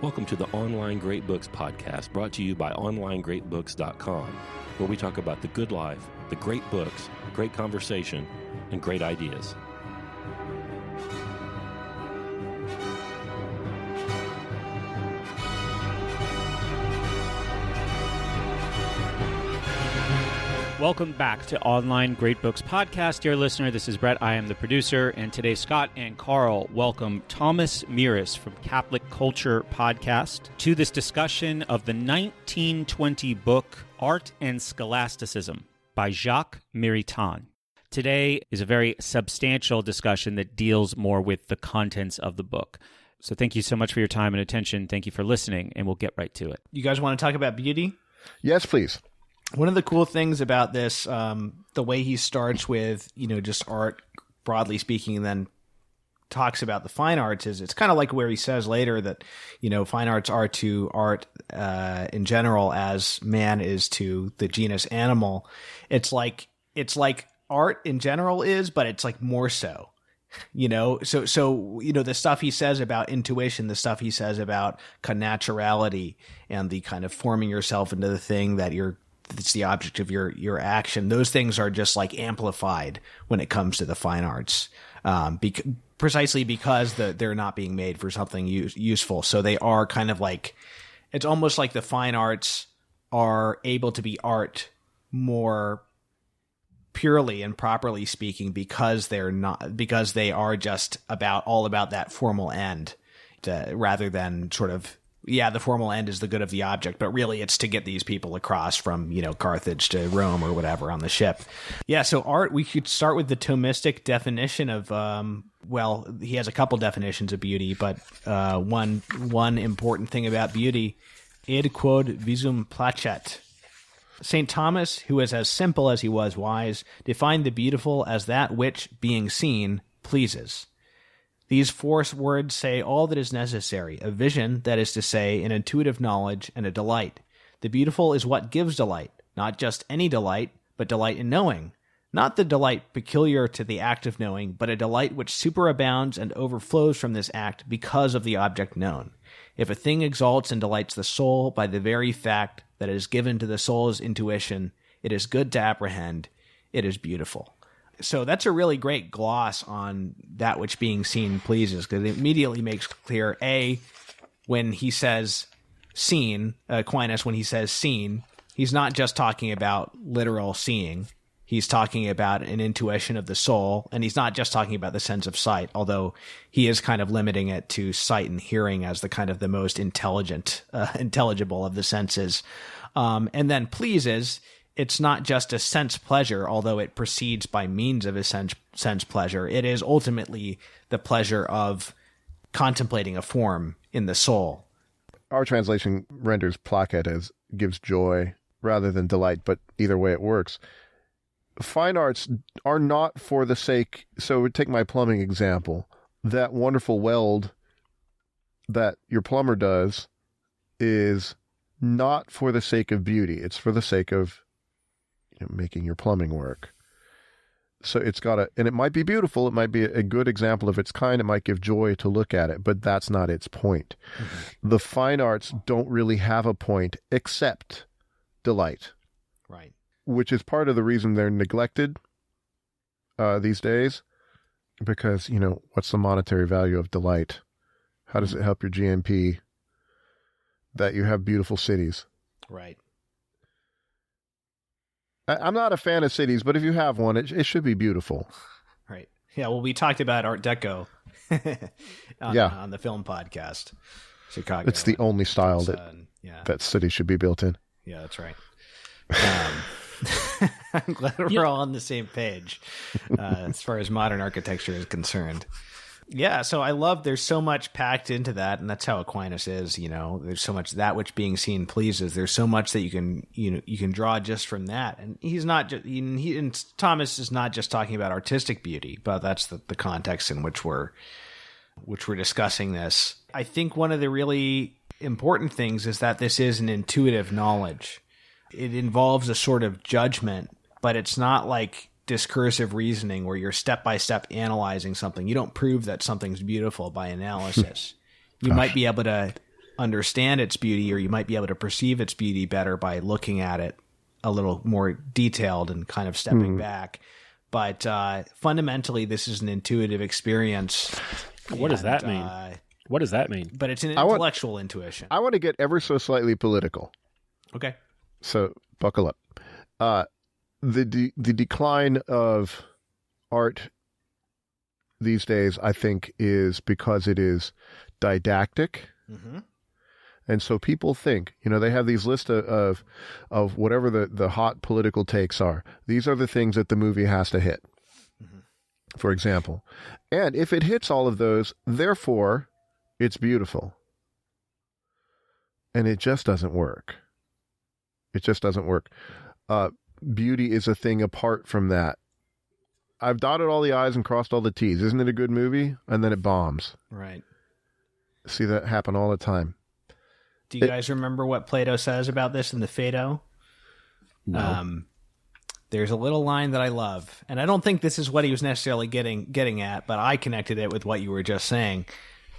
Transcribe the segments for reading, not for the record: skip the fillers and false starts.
Welcome to the Online Great Books podcast, brought to you by OnlineGreatBooks.com, where we talk about the good life, the great books, great conversation, and great ideas. Welcome back to Online Great Books Podcast. Dear listener, this is Brett. I am the producer, and today Scott and Karl welcome Thomas Mirus from Catholic Culture Podcast to this discussion of the 1920 book Art and Scholasticism by Jacques Maritain. Today is a very substantial discussion that deals more with the contents of the book. So thank you so much for your time and attention. Thank you for listening, and we'll get right to it. You guys want to talk about beauty? Yes, please. One of the cool things about this, the way he starts with, just art, broadly speaking, and then talks about the fine arts is it's kind of like where he says later that, fine arts are to art in general as man is to the genus animal. It's like art in general is, but it's like more so. So the stuff he says about intuition, the stuff he says about connaturality and the kind of forming yourself into the thing that it's the object of your action. Those things are just like amplified when it comes to the fine arts, precisely because they're not being made for something useful. So they are kind of like, it's almost like the fine arts are able to be art more purely and properly speaking because they are just all about that formal end, rather than sort of, the formal end is the good of the object, but really it's to get these people across from, Carthage to Rome or whatever on the ship. Yeah, so art, we could start with the Thomistic definition of, he has a couple definitions of beauty, but one important thing about beauty, id quod visum placet. St. Thomas, who is as simple as he was wise, defined the beautiful as that which, being seen, pleases. These four words say all that is necessary, a vision, that is to say, an intuitive knowledge, and a delight. The beautiful is what gives delight, not just any delight, but delight in knowing. Not the delight peculiar to the act of knowing, but a delight which superabounds and overflows from this act because of the object known. If a thing exalts and delights the soul by the very fact that it is given to the soul's intuition, it is good to apprehend, it is beautiful. So that's a really great gloss on that which being seen pleases, because it immediately makes clear, when he says seen, Aquinas, when he says seen, he's not just talking about literal seeing. He's talking about an intuition of the soul, and he's not just talking about the sense of sight, although he is kind of limiting it to sight and hearing as the kind of the most intelligible of the senses. And then pleases, it's not just a sense pleasure, although it proceeds by means of a sense pleasure. It is ultimately the pleasure of contemplating a form in the soul. Our translation renders placet as gives joy rather than delight, but either way it works. Fine arts are not for the sake, so take my plumbing example. That wonderful weld that your plumber does is not for the sake of beauty. It's for the sake of making your plumbing work. So it's and it might be beautiful. It might be a good example of its kind. It might give joy to look at it, but that's not its point. Mm-hmm. The fine arts don't really have a point except delight. Right. Which is part of the reason they're neglected these days, because, what's the monetary value of delight? How does it help your GNP that you have beautiful cities? Right. I'm not a fan of cities, but if you have one, it should be beautiful. Right. Yeah, well, we talked about Art Deco on the film podcast, Chicago. It's the only style that cities should be built in. Yeah, that's right. I'm glad we're all on the same page as far as modern architecture is concerned. Yeah, so I love there's so much packed into that, and that's how Aquinas is, there's so much that which being seen pleases. There's so much that you can draw just from that. And he's not just and Thomas is not just talking about artistic beauty, but that's the context in which we're discussing this. I think one of the really important things is that this is an intuitive knowledge. It involves a sort of judgment, but it's not like discursive reasoning where you're step by step analyzing something. You don't prove that something's beautiful by analysis. You might be able to understand its beauty, or you might be able to perceive its beauty better by looking at it a little more detailed and kind of stepping back. But fundamentally, this is an intuitive experience. What does that mean? What does that mean? But it's an intellectual intuition. I want to get ever so slightly political. Okay. So buckle up. The decline of art these days, I think, is because it is didactic. Mm-hmm. And so people think, they have these lists of whatever the hot political takes are. These are the things that the movie has to hit, for example. And if it hits all of those, therefore, it's beautiful. And it just doesn't work. It just doesn't work. Beauty is a thing apart from that. I've dotted all the I's and crossed all the T's. Isn't it a good movie? And then it bombs. Right. See that happen all the time. Do you guys remember what Plato says about this in the Phaedo? No. There's a little line that I love, and I don't think this is what he was necessarily getting at, but I connected it with what you were just saying.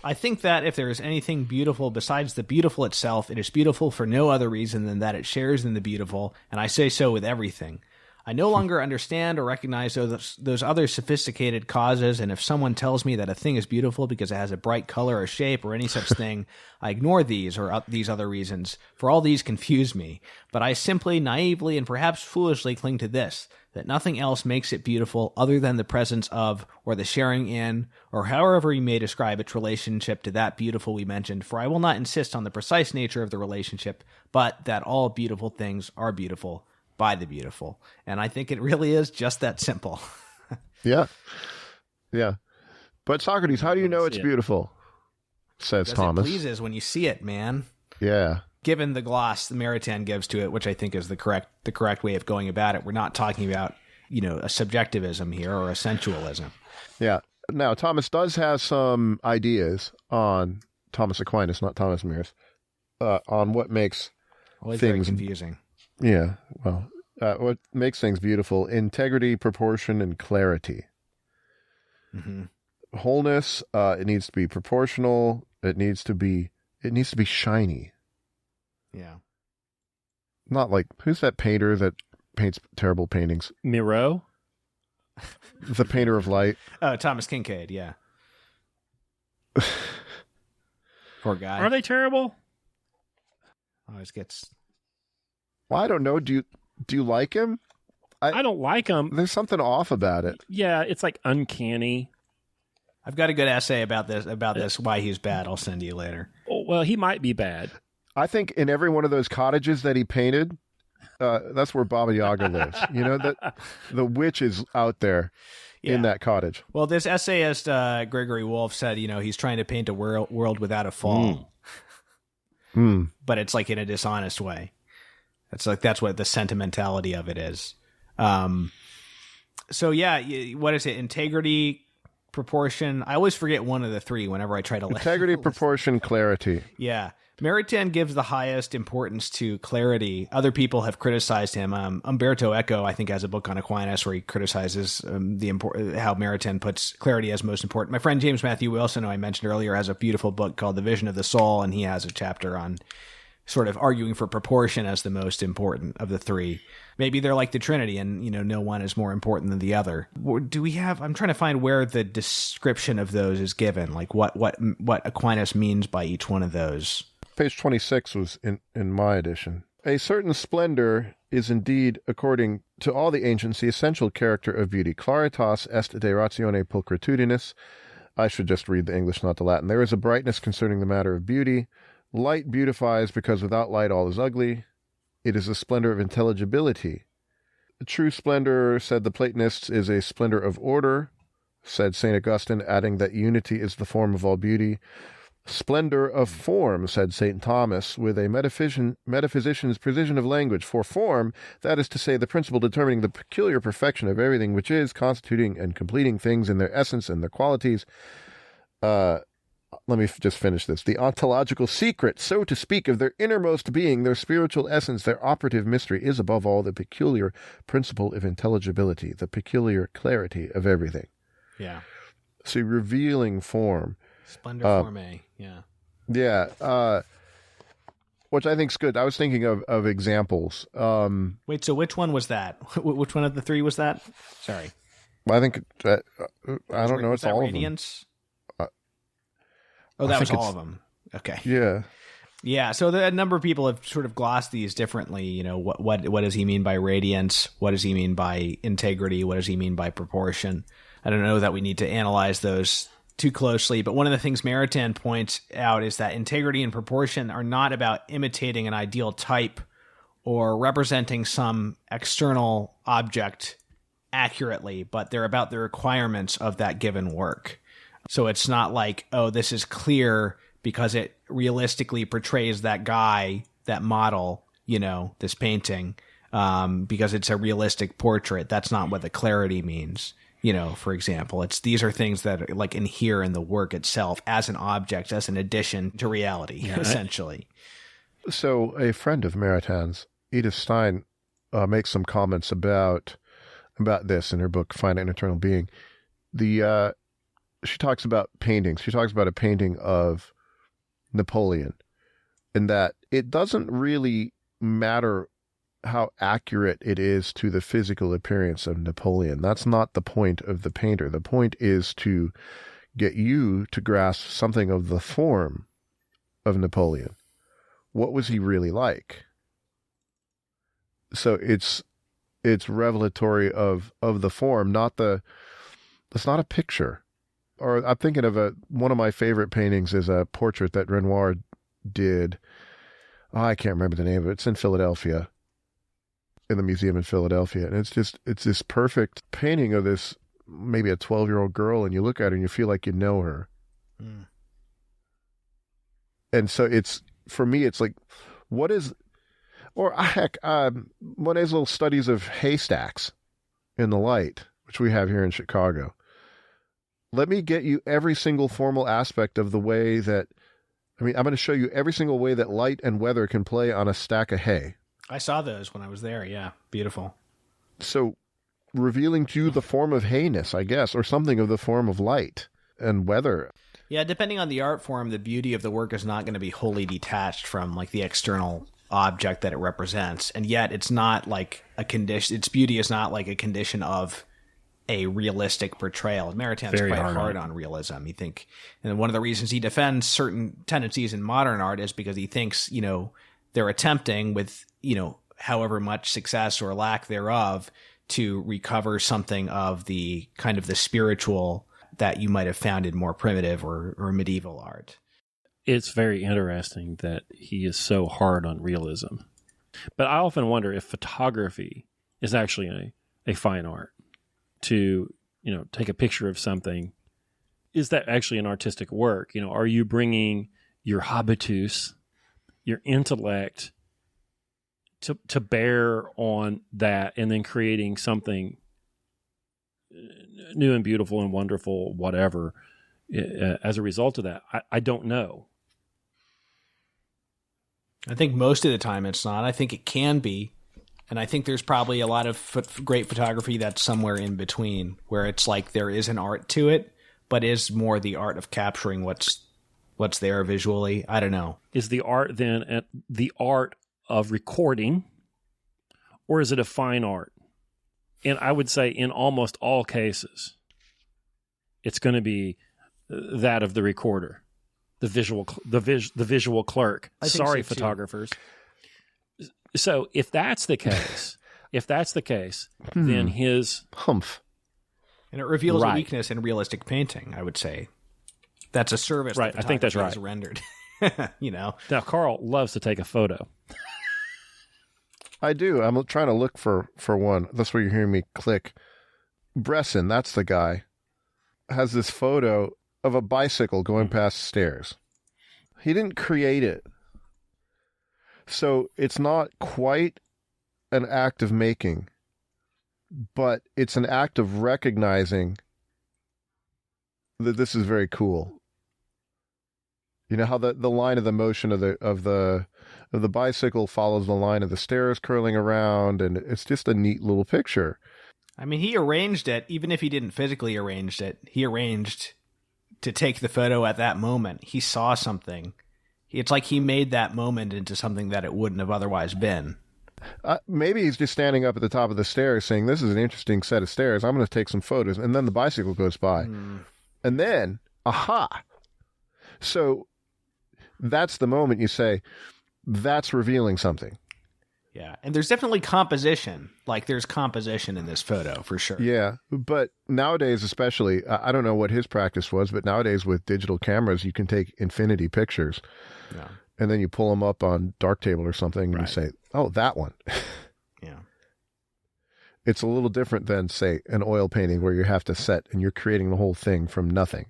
I think that if there is anything beautiful besides the beautiful itself, it is beautiful for no other reason than that it shares in the beautiful, and I say so with everything. I no longer understand or recognize those other sophisticated causes, and if someone tells me that a thing is beautiful because it has a bright color or shape or any such thing, I ignore these or these other reasons, for all these confuse me. But I simply, naively, and perhaps foolishly cling to this, that nothing else makes it beautiful other than the presence of, or the sharing in, or however you may describe its relationship to that beautiful we mentioned, for I will not insist on the precise nature of the relationship, but that all beautiful things are beautiful by the beautiful. And I think it really is just that simple. Yeah. But Socrates, how do you know it's beautiful? Says Thomas. It pleases when you see it, man. Yeah. Given the gloss the Maritain gives to it, which I think is the correct way of going about it. We're not talking about, a subjectivism here or a sensualism. Yeah. Now, Thomas does have some ideas on Thomas Aquinas, not Thomas Mirus, on what makes Always things very confusing. Yeah, well, what makes things beautiful? Integrity, proportion, and clarity. Mm-hmm. Wholeness. It needs to be proportional. It needs to be shiny. Yeah. Not like, who's that painter that paints terrible paintings? Miro? The painter of light. Oh, Thomas Kincaid. Yeah. Poor guy. Are they terrible? Always gets. Well, I don't know. Do you like him? I don't like him. There's something off about it. Yeah, it's like uncanny. I've got a good essay about this, why he's bad. I'll send you later. Oh, well, he might be bad. I think in every one of those cottages that he painted, that's where Baba Yaga lives. That the witch is out there in that cottage. Well, this essayist, Gregory Wolfe, said, he's trying to paint a world without a fall. But it's like in a dishonest way. That's what the sentimentality of it is. So yeah, what is it? Integrity, proportion. I always forget one of the three whenever I try to integrity, proportion, clarity. Yeah. Maritain gives the highest importance to clarity. Other people have criticized him. Umberto Eco, I think, has a book on Aquinas where he criticizes how Maritain puts clarity as most important. My friend James Matthew Wilson, who I mentioned earlier, has a beautiful book called The Vision of the Soul, and he has a chapter on sort of arguing for proportion as the most important of the three. Maybe they're like the Trinity, and no one is more important than the other. Do we have? I'm trying to find where the description of those is given, like what Aquinas means by each one of those. Page 26 was in my edition. A certain splendor is indeed, according to all the ancients, the essential character of beauty. Claritas est de ratione pulchritudinis. I should just read the English, not the Latin. There is a brightness concerning the matter of beauty. Light beautifies, because without light all is ugly. It is a splendor of intelligibility. True splendor, said the Platonists, is a splendor of order, said St. Augustine, adding that unity is the form of all beauty. Splendor of form, said St. Thomas, with a metaphysician's precision of language. For form, that is to say, the principle determining the peculiar perfection of everything which is, constituting and completing things in their essence and their qualities. Let me just finish this. The ontological secret, so to speak, of their innermost being, their spiritual essence, their operative mystery, is above all the peculiar principle of intelligibility, the peculiar clarity of everything. Yeah. See, revealing form. Splendor forme, yeah. Yeah. which I think's good. I was thinking of examples. Wait, so which one was that? Which one of the three was that? Sorry. I think I don't know. It's all Radiance? of them. That was all of them. Okay. Yeah. Yeah. So a number of people have sort of glossed these differently. You know, what does he mean by radiance? What does he mean by integrity? What does he mean by proportion? I don't know that we need to analyze those too closely, but one of the things Maritain points out is that integrity and proportion are not about imitating an ideal type or representing some external object accurately, but they're about the requirements of that given work. So it's not like, oh, this is clear because it realistically portrays that guy, that model, you know, this painting, because it's a realistic portrait. That's not what the clarity means. You know, for example, these are things that are like inhere in the work itself as an object, as an addition to reality, essentially. So a friend of Maritain's, Edith Stein, makes some comments about this in her book, Finite and Eternal Being. She talks about paintings. She talks about a painting of Napoleon, in that it doesn't really matter how accurate it is to the physical appearance of Napoleon. That's not the point of the painter. The point is to get you to grasp something of the form of Napoleon. What was he really like? So it's revelatory of the form, it's not a picture. Or I'm thinking of one of my favorite paintings is a portrait that Renoir did. Oh, I can't remember the name of it. It's in Philadelphia, in the museum in Philadelphia. And it's this perfect painting of this, maybe a 12-year-old girl, and you look at her and you feel like you know her. Mm. And so for me, it's like, Monet's little studies of haystacks in the light, which we have here in Chicago. Let me get you every single formal aspect of the way that, I'm going to show you every single way that light and weather can play on a stack of hay. I saw those when I was there. Yeah. Beautiful. So revealing to you the form of hayness, I guess, or something of the form of light and weather. Yeah. Depending on the art form, the beauty of the work is not going to be wholly detached from like the external object that it represents. And yet it's not like a condition. Its beauty is not like a condition of a realistic portrayal. Maritain's quite hard on realism. You think, and one of the reasons he defends certain tendencies in modern art is because he thinks, you know, they're attempting with, you know, however much success or lack thereof to recover something of the kind of the spiritual that you might have found in more primitive or medieval art. It's very interesting that he is so hard on realism. But I often wonder if photography is actually a fine art. To, you know, take a picture of something, is that actually an artistic work? You know, are you bringing your habitus, your intellect to bear on that and then creating something new and beautiful and wonderful, whatever, as a result of that? I don't know. I think most of the time it's not. I think it can be. And I think there's probably a lot of great photography that's somewhere in between, where it's like there is an art to it, but is more the art of capturing what's there visually. I don't know. Is the art then the art of recording, or is it a fine art? And I would say in almost all cases, it's going to be that of the recorder, the visual clerk. Sorry, so photographers. So if that's the case, then his humph. And it reveals a weakness in realistic painting, I would say. That's a service that I think that's right. Is rendered. You know. Now, Karl loves to take a photo. I do. I'm trying to look for one. That's where you're hearing me click. Bresson, that's the guy, has this photo of a bicycle going past stairs. He didn't create it. So it's not quite an act of making, but it's an act of recognizing that this is very cool. You know how the line of the motion of the bicycle follows the line of the stairs curling around, and it's just a neat little picture. I mean, he arranged it, even if he didn't physically arrange it. He arranged to take the photo at that moment. He saw something. It's like he made that moment into something that it wouldn't have otherwise been. Maybe he's just standing up at the top of the stairs saying, this is an interesting set of stairs. I'm going to take some photos. And then the bicycle goes by. And then, aha. So that's the moment you say, that's revealing something. Yeah. And there's definitely composition. Like there's composition in this photo for sure. Yeah. But nowadays, especially, I don't know what his practice was, but nowadays with digital cameras, you can take infinity pictures. Yeah. And then you pull them up on Darktable or something and you say, oh, that one. Yeah. It's a little different than, say, an oil painting where you have to set and you're creating the whole thing from nothing.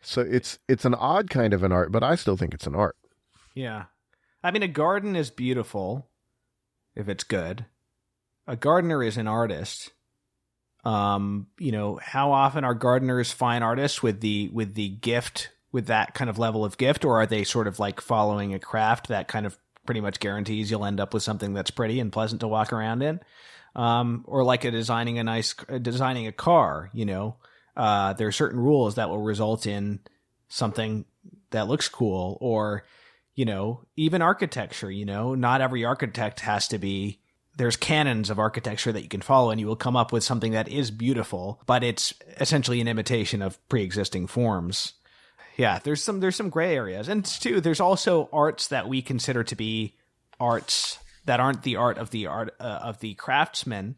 So it's an odd kind of an art, but I still think it's an art. Yeah. I mean, a garden is beautiful if it's good. A gardener is an artist. How often are gardeners fine artists with the gift, with that kind of level of gift, or are they sort of like following a craft that kind of pretty much guarantees you'll end up with something that's pretty and pleasant to walk around in? Or like designing a car, there are certain rules that will result in something that looks cool, or, even architecture, not every architect has to be, there's canons of architecture that you can follow and you will come up with something that is beautiful, but it's essentially an imitation of pre-existing forms. Yeah, there's some gray areas. And too, there's also arts that we consider to be arts that aren't the art of the craftsman,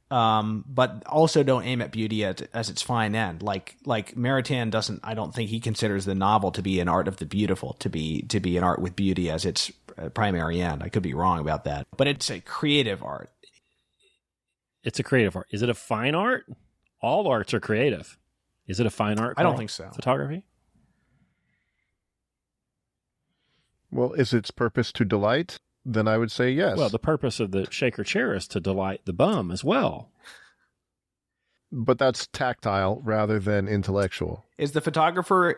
but also don't aim at beauty as its fine end. Like Maritain I don't think he considers the novel to be an art of the beautiful, to be an art with beauty as its primary end. I could be wrong about that, but it's a creative art. It's a creative art. Is it a fine art? All arts are creative. Is it a fine art? Karl? I don't think so. Photography? Well, is its purpose to delight? Then I would say yes. Well, the purpose of the shaker chair is to delight the bum as well. But that's tactile rather than intellectual. Is the photographer,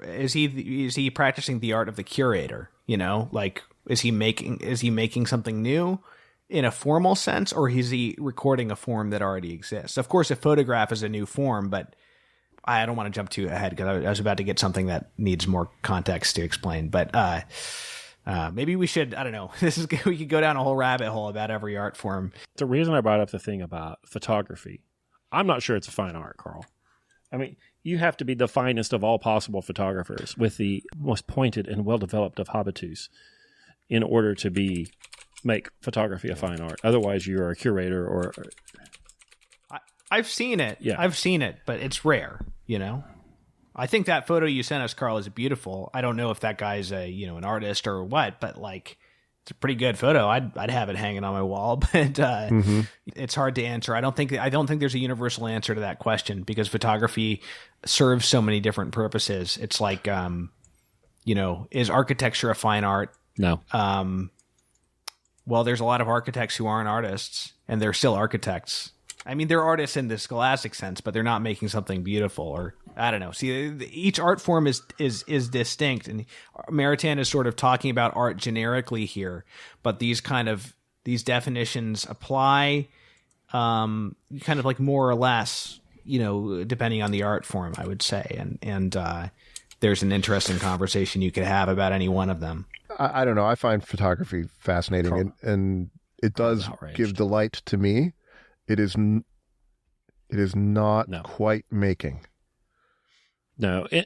is he practicing the art of the curator? Like is he making something new in a formal sense, or is he recording a form that already exists? Of course, a photograph is a new form, but I don't want to jump too ahead because I was about to get something that needs more context to explain. But maybe we should, I don't know. We could go down a whole rabbit hole about every art form. The reason I brought up the thing about photography, I'm not sure it's a fine art, Karl. I mean, you have to be the finest of all possible photographers with the most pointed and well-developed of habitus in order to make photography a fine art. Otherwise, you're a curator or... I've seen it. Yeah. I've seen it, but it's rare, I think that photo you sent us, Karl, is beautiful. I don't know if that guy's an artist or what, but it's a pretty good photo. I'd have it hanging on my wall, but it's hard to answer. I don't think there's a universal answer to that question because photography serves so many different purposes. It's like, is architecture a fine art? No. Well, there's a lot of architects who aren't artists, and they're still architects. I mean, they're artists in the scholastic sense, but they're not making something beautiful, or I don't know. See, each art form is distinct, and Maritain is sort of talking about art generically here, but these definitions apply, kind of like more or less, depending on the art form, I would say, and there's an interesting conversation you could have about any one of them. I don't know. I find photography fascinating, and it does give delight to me. It is not quite making. No. Yeah.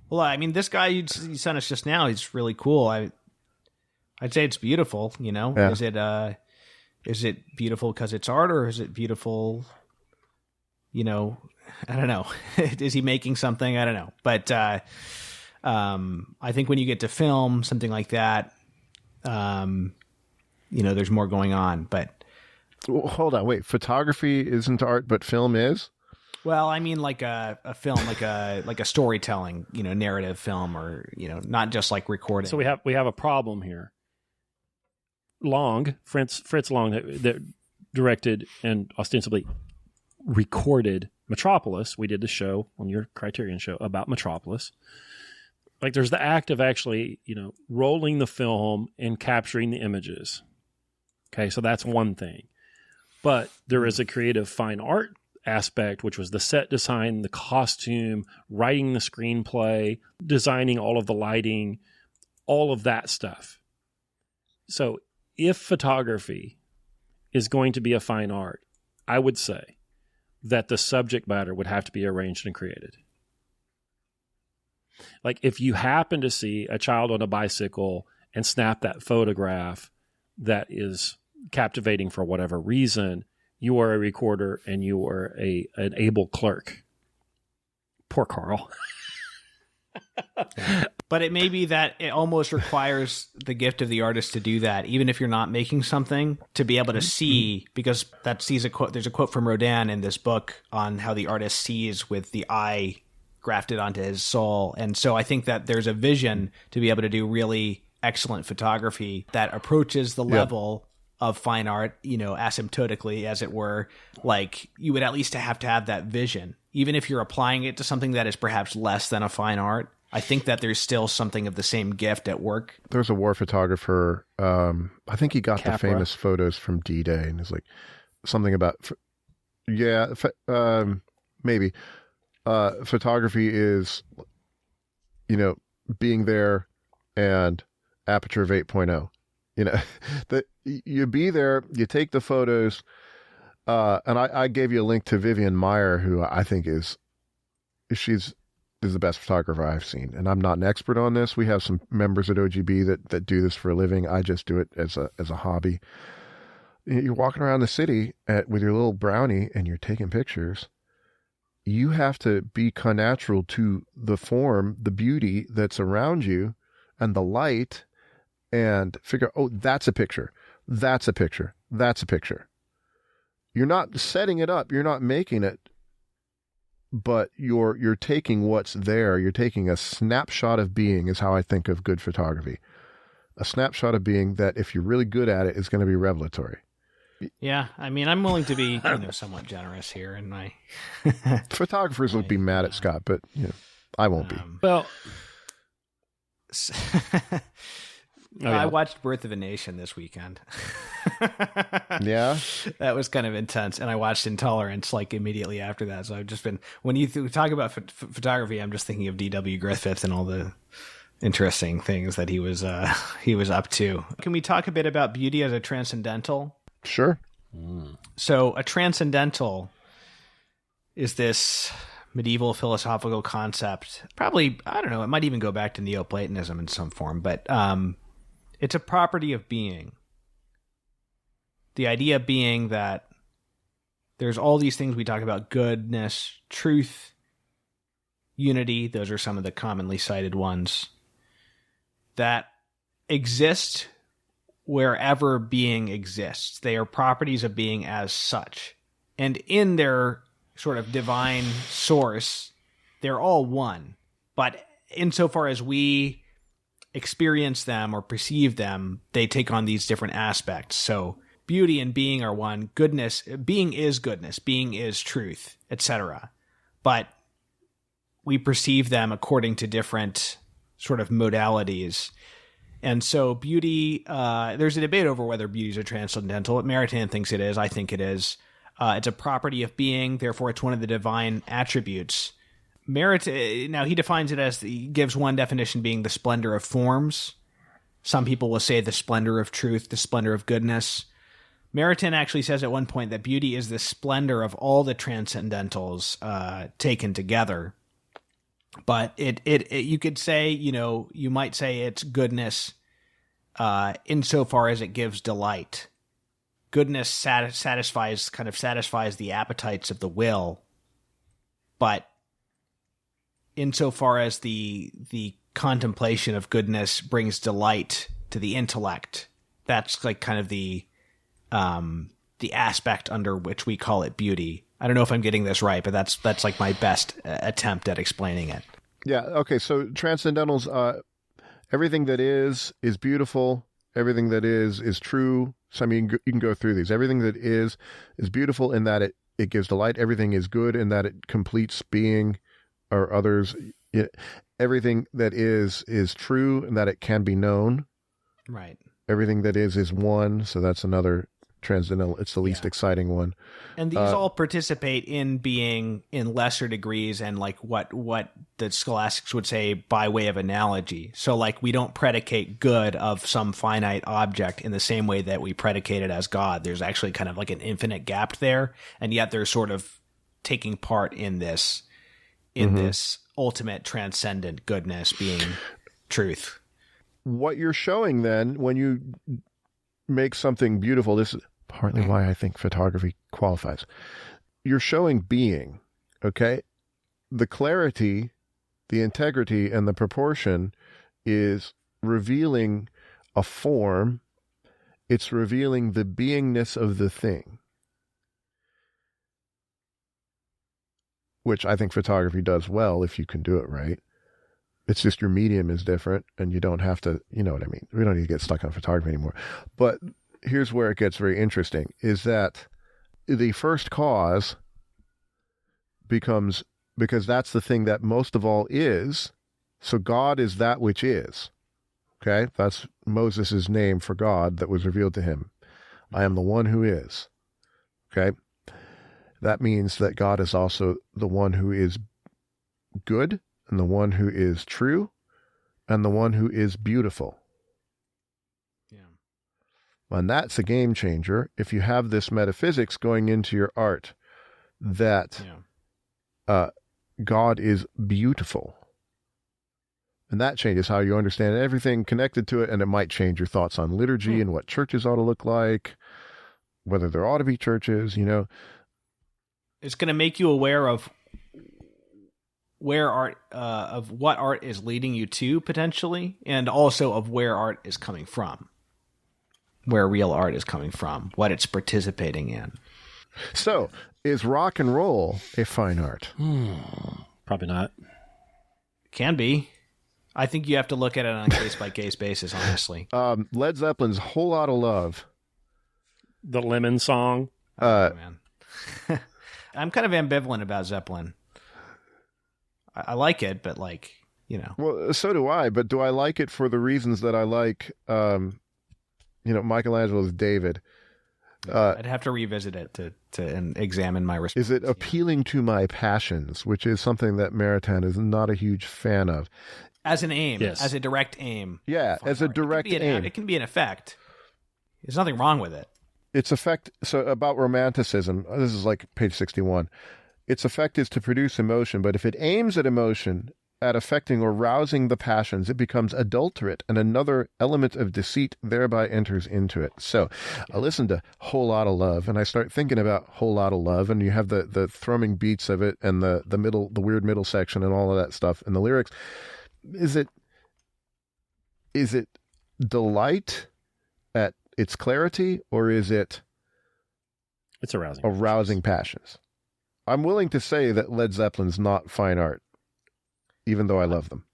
Well, I mean, this guy you sent us just now, he's really cool. I'd say it's beautiful, Yeah. Is it beautiful because it's art, or is it beautiful, I don't know. Is he making something? I don't know. But I think when you get to film, something like that, there's more going on, but... Well, hold on, wait. Photography isn't art, but film is? Well, I mean, like a film, like a storytelling, narrative film, or not just like recording. So we have a problem here. Fritz Long, that directed and ostensibly recorded Metropolis. We did the show on your Criterion show about Metropolis. Like, there's the act of actually, rolling the film and capturing the images. Okay, so that's one thing. But there is a creative fine art aspect, which was the set design, the costume, writing the screenplay, designing all of the lighting, all of that stuff. So if photography is going to be a fine art, I would say that the subject matter would have to be arranged and created. Like if you happen to see a child on a bicycle and snap that photograph that is captivating for whatever reason, you are a recorder and you are an able clerk. Poor Karl. But it may be that it almost requires the gift of the artist to do that, even if you're not making something, to be able to see, because there's a quote from Rodin in this book on how the artist sees with the eye grafted onto his soul. And so I think that there's a vision to be able to do really excellent photography that approaches the level of fine art, asymptotically, as it were. Like, you would at least have to have that vision. Even if you're applying it to something that is perhaps less than a fine art, I think that there's still something of the same gift at work. There's a war photographer. I think he got Capra. the famous photos from D-Day, and it's like something about, maybe. Photography is, being there and aperture of 8.0. That you be there, you take the photos, and I gave you a link to Vivian Meyer, who I think is the best photographer I've seen. And I'm not an expert on this. We have some members at OGB that do this for a living. I just do it as a hobby. You're walking around the city with your little brownie and you're taking pictures. You have to be connatural to the form, the beauty that's around you and the light, and figure, oh, that's a picture. That's a picture. That's a picture. You're not setting it up. You're not making it, but you're taking what's there. You're taking a snapshot of being is how I think of good photography. A snapshot of being that, if you're really good at it, is going to be revelatory. Yeah, I mean, I'm willing to be somewhat generous here in my... Photographers would be mad at Scott, but I won't be. Well, I watched Birth of a Nation this weekend. Yeah? That was kind of intense. And I watched Intolerance like immediately after that. So I've just been... When you talk about photography, I'm just thinking of D.W. Griffith and all the interesting things that he was up to. Can we talk a bit about beauty as a transcendental? Sure. So a transcendental is this medieval philosophical concept. Probably, I don't know, it might even go back to Neoplatonism in some form, but it's a property of being. The idea being that there's all these things we talk about: goodness, truth, unity. Those are some of the commonly cited ones that exist wherever being exists. They are properties of being as such. And in their sort of divine source, they're all one. But insofar as we experience them or perceive them, they take on these different aspects. So beauty and being are one. Goodness, being is goodness, being is truth, etc. But we perceive them according to different sort of modalities. And so beauty, there's a debate over whether beauties are transcendental. Maritain thinks it is. I think it is. It's a property of being. Therefore, it's one of the divine attributes. Maritain, now he defines it as, he gives one definition being the splendor of forms. Some people will say the splendor of truth, the splendor of goodness. Maritain actually says at one point that beauty is the splendor of all the transcendentals taken together. But it you could say, you might say it's goodness insofar as it gives delight. Goodness satisfies the appetites of the will, but insofar as the contemplation of goodness brings delight to the intellect, that's like kind of the aspect under which we call it beauty. I don't know if I'm getting this right, but that's like my best attempt at explaining it. Yeah. Okay. So transcendentals, everything that is beautiful. Everything that is true. So I mean, you can go through these. Everything that is beautiful in that it gives delight. Everything is good in that it completes being or others. Everything that is true in that it can be known. Right. Everything that is one. So that's another transcendental. It's the least exciting one. And these all participate in being in lesser degrees and like what the scholastics would say by way of analogy. So like we don't predicate good of some finite object in the same way that we predicate it as God. There's actually kind of like an infinite gap there, and yet they're sort of taking part in this ultimate transcendent goodness being truth. What you're showing then when you make something beautiful, this is partly why I think photography qualifies. You're showing being, okay? The clarity, the integrity, and the proportion is revealing a form. It's revealing the beingness of the thing, which I think photography does well if you can do it right. It's just your medium is different, and you don't have to, you know what I mean? We don't need to get stuck on photography anymore. But here's where it gets very interesting, is that the first cause becomes, because that's the thing that most of all is, so God is that which is. Okay? That's Moses' name for God that was revealed to him. I am the one who is. Okay? That means that God is also the one who is good, and the one who is true, and the one who is beautiful. Yeah. And that's a game changer if you have this metaphysics going into your art, that God is beautiful. And that changes how you understand everything connected to it, and it might change your thoughts on liturgy and what churches ought to look like, whether there ought to be churches, you know. It's going to make you aware of where art, of what art is leading you to potentially, and also of where art is coming from, where real art is coming from, what it's participating in. So, is rock and roll a fine art? Probably not. Can be. I think you have to look at it on a case-by-case basis, honestly. Led Zeppelin's Whole Lotta Love. The Lemon Song. Man. I'm kind of ambivalent about Zeppelin. I like it, but like, you know. Well, so do I, but do I like it for the reasons that I like, Michelangelo's David? I'd have to revisit it to examine my response. Is it appealing to my passions, which is something that Maritain is not a huge fan of? As an aim, yes. As a direct aim. Yeah, as a direct aim. It can be an effect. There's nothing wrong with it. Its effect, so about romanticism, this is like page 61. Its effect is to produce emotion, but if it aims at emotion, at affecting or rousing the passions, it becomes adulterate, and another element of deceit thereby enters into it. So I listen to Whole Lotta Love, and I start thinking about Whole Lotta Love, and you have the thrumming beats of it, and the weird middle section, and all of that stuff, and the lyrics. Is it delight at its clarity, or is it It's arousing passions? I'm willing to say that Led Zeppelin's not fine art, even though I love them.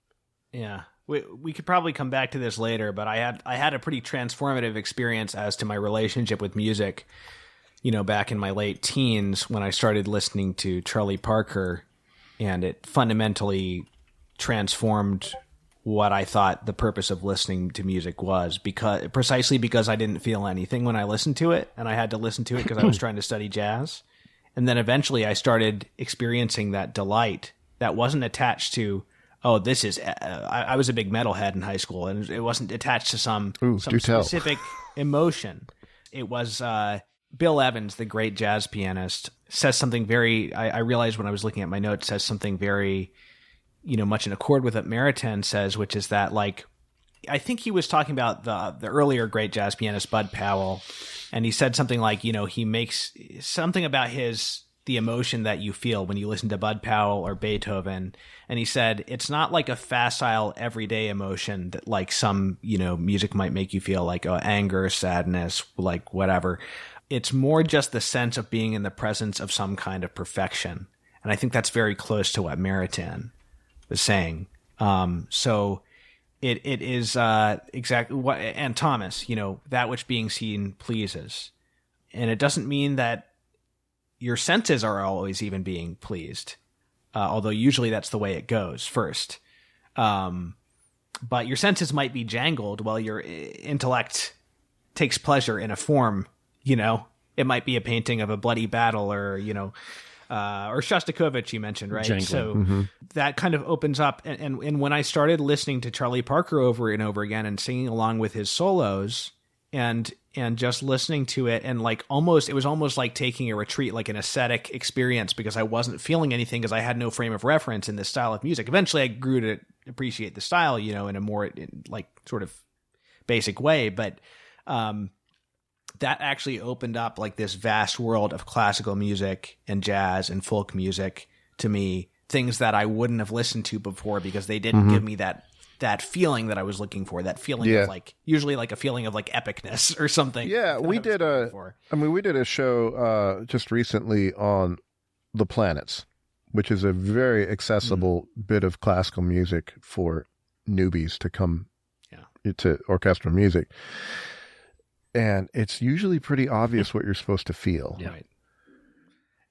Yeah. We could probably come back to this later, but I had a pretty transformative experience as to my relationship with music, back in my late teens when I started listening to Charlie Parker, and it fundamentally transformed what I thought the purpose of listening to music was, precisely because I didn't feel anything when I listened to it, and I had to listen to it because I was trying to study jazz. And then eventually I started experiencing that delight that wasn't attached to, I was a big metalhead in high school, and it wasn't attached to some specific emotion. It was Bill Evans, the great jazz pianist, says something very, I realized when I was looking at my notes, says something very, much in accord with what Maritain says, which is that, like, I think he was talking about the earlier great jazz pianist, Bud Powell, and he said something like, he makes something about the emotion that you feel when you listen to Bud Powell or Beethoven. And he said, it's not like a facile everyday emotion that like some, music might make you feel, like anger, sadness, like whatever. It's more just the sense of being in the presence of some kind of perfection. And I think that's very close to what Maritain was saying. So it is exactly what, and Thomas, that which being seen pleases. And it doesn't mean that your senses are always even being pleased, although usually that's the way it goes first. But your senses might be jangled while your intellect takes pleasure in a form, you know, it might be a painting of a bloody battle or, you know, or Shostakovich you mentioned, right? Jangling. So that kind of opens up. And when I started listening to Charlie Parker over and over again and singing along with his solos and just listening to it and like it was almost like taking a retreat, like an ascetic experience, because I wasn't feeling anything because I had no frame of reference in this style of music. Eventually I grew to appreciate the style, you know, in a more like sort of basic way. But that actually opened up like this vast world of classical music and jazz and folk music to me, things that I wouldn't have listened to before because they didn't give me that feeling that I was looking for, that feeling of like, usually like a feeling of like epicness or something. Yeah, we did a show just recently on the planets, which is a very accessible bit of classical music for newbies to come to orchestral music. And it's usually pretty obvious what you're supposed to feel. Yeah. Right.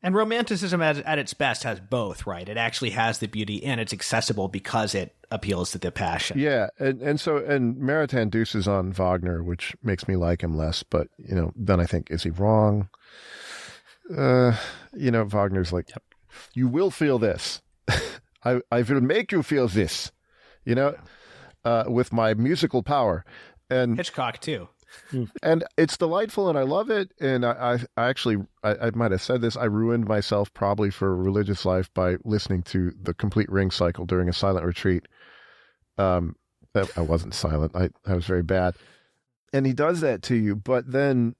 And Romanticism at its best has both, right? It actually has the beauty and it's accessible because it appeals to the passion. Yeah. And Maritain deuces on Wagner, which makes me like him less. But, you know, then I think, is he wrong? You know, Wagner's like, you will feel this. I will make you feel this, you know, with my musical power. And Hitchcock, too. And it's delightful, and I love it. And I actually might have said this. I ruined myself probably for a religious life by listening to the complete Ring cycle during a silent retreat. I wasn't silent. I was very bad. And he does that to you, but then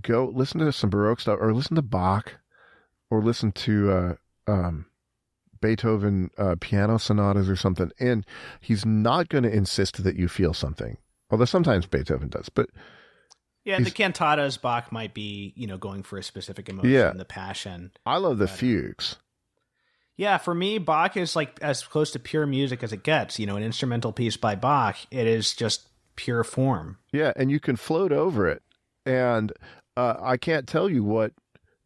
go listen to some Baroque stuff, or listen to Bach, or listen to Beethoven piano sonatas or something. And he's not going to insist that you feel something. Although sometimes Beethoven does, but yeah, the cantatas, Bach might be, you know, going for a specific emotion, the passion. I love the fugues. Yeah, for me, Bach is like as close to pure music as it gets. You know, an instrumental piece by Bach, it is just pure form. Yeah, and you can float over it. And I can't tell you what,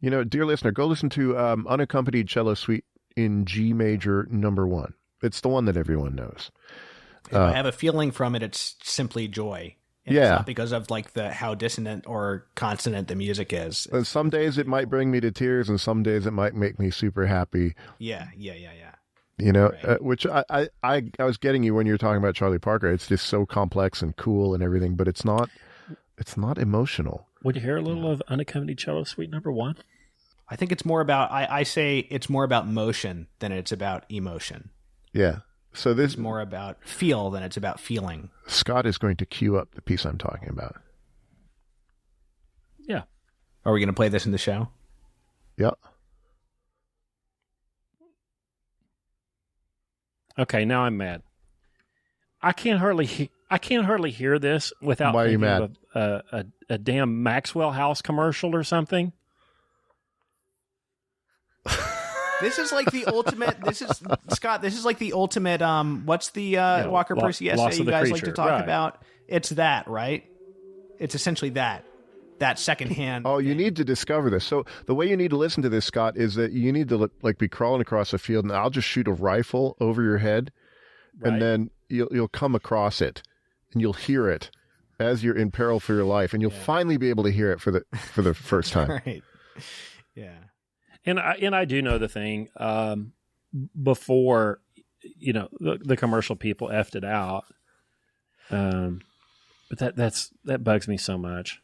you know, dear listener, go listen to Unaccompanied Cello Suite in G major number 1. It's the one that everyone knows. If I have a feeling from it, it's simply joy. And it's not because of like how dissonant or consonant the music is. And some days it might bring me to tears, and some days it might make me super happy. Yeah. You know, right. Which I was getting you when you were talking about Charlie Parker. It's just so complex and cool and everything, but it's not emotional. Would you hear a little of Unaccompanied Cello Suite number 1? I think it's more about, I say it's more about motion than it's about emotion. Yeah. So this is more about feel than it's about feeling. Scott is going to cue up the piece I'm talking about. Yeah. Are we going to play this in the show? Yeah. Okay, now I'm mad. I can't hardly hear this without Why are you thinking mad? of a damn Maxwell House commercial or something. This is like the ultimate. Scott. This is like the ultimate. What's the Walker Percy essay you guys like to talk about? It's that, right? It's essentially that secondhand. Oh, you need to discover this. So the way you need to listen to this, Scott, is that you need to like be crawling across a field, and I'll just shoot a rifle over your head, and then you'll come across it, and you'll hear it as you're in peril for your life, and you'll finally be able to hear it for the first time. Right. Yeah. And I do know the thing before, you know, the commercial people effed it out. But that bugs me so much.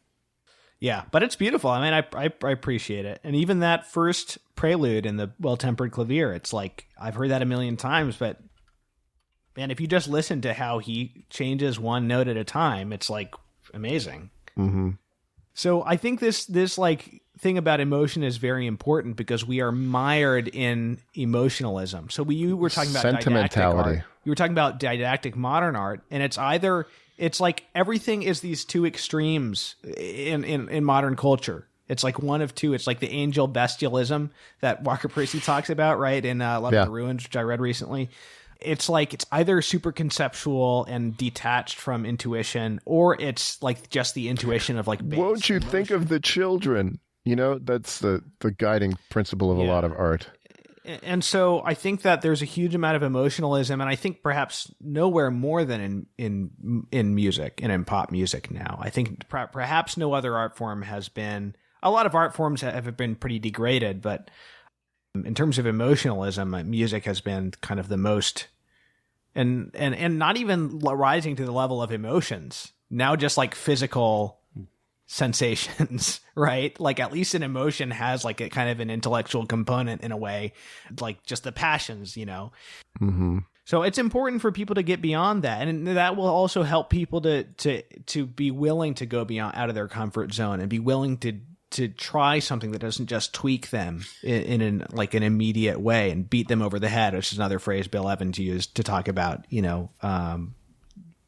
Yeah, but it's beautiful. I mean, I appreciate it. And even that first prelude in the Well-Tempered Clavier, it's like, I've heard that a million times, but man, if you just listen to how he changes one note at a time, it's like amazing. Mm-hmm. So I think this like thing about emotion is very important because we are mired in emotionalism. So you were talking about sentimentality. Didactic art. You were talking about didactic modern art, and it's like everything is these two extremes in modern culture. It's like one of two. It's like the angel bestialism that Walker Percy talks about, right? In Love of the Ruins, which I read recently. It's like it's either super conceptual and detached from intuition, or it's like just the intuition of like base won't you emotion. Think of the children? You know, that's the guiding principle of a lot of art. And so I think that there's a huge amount of emotionalism, and I think perhaps nowhere more than in music and in pop music now. I think perhaps no other art form has been. A lot of art forms have been pretty degraded, but in terms of emotionalism, music has been kind of the most, and not even rising to the level of emotions. Now just like physical sensations, right? Like at least an emotion has like a kind of an intellectual component in a way, like just the passions, you know? Mm-hmm. So it's important for people to get beyond that. And that will also help people to be willing to go beyond out of their comfort zone and be willing to try something that doesn't just tweak them in an immediate way and beat them over the head, which is another phrase Bill Evans used to talk about,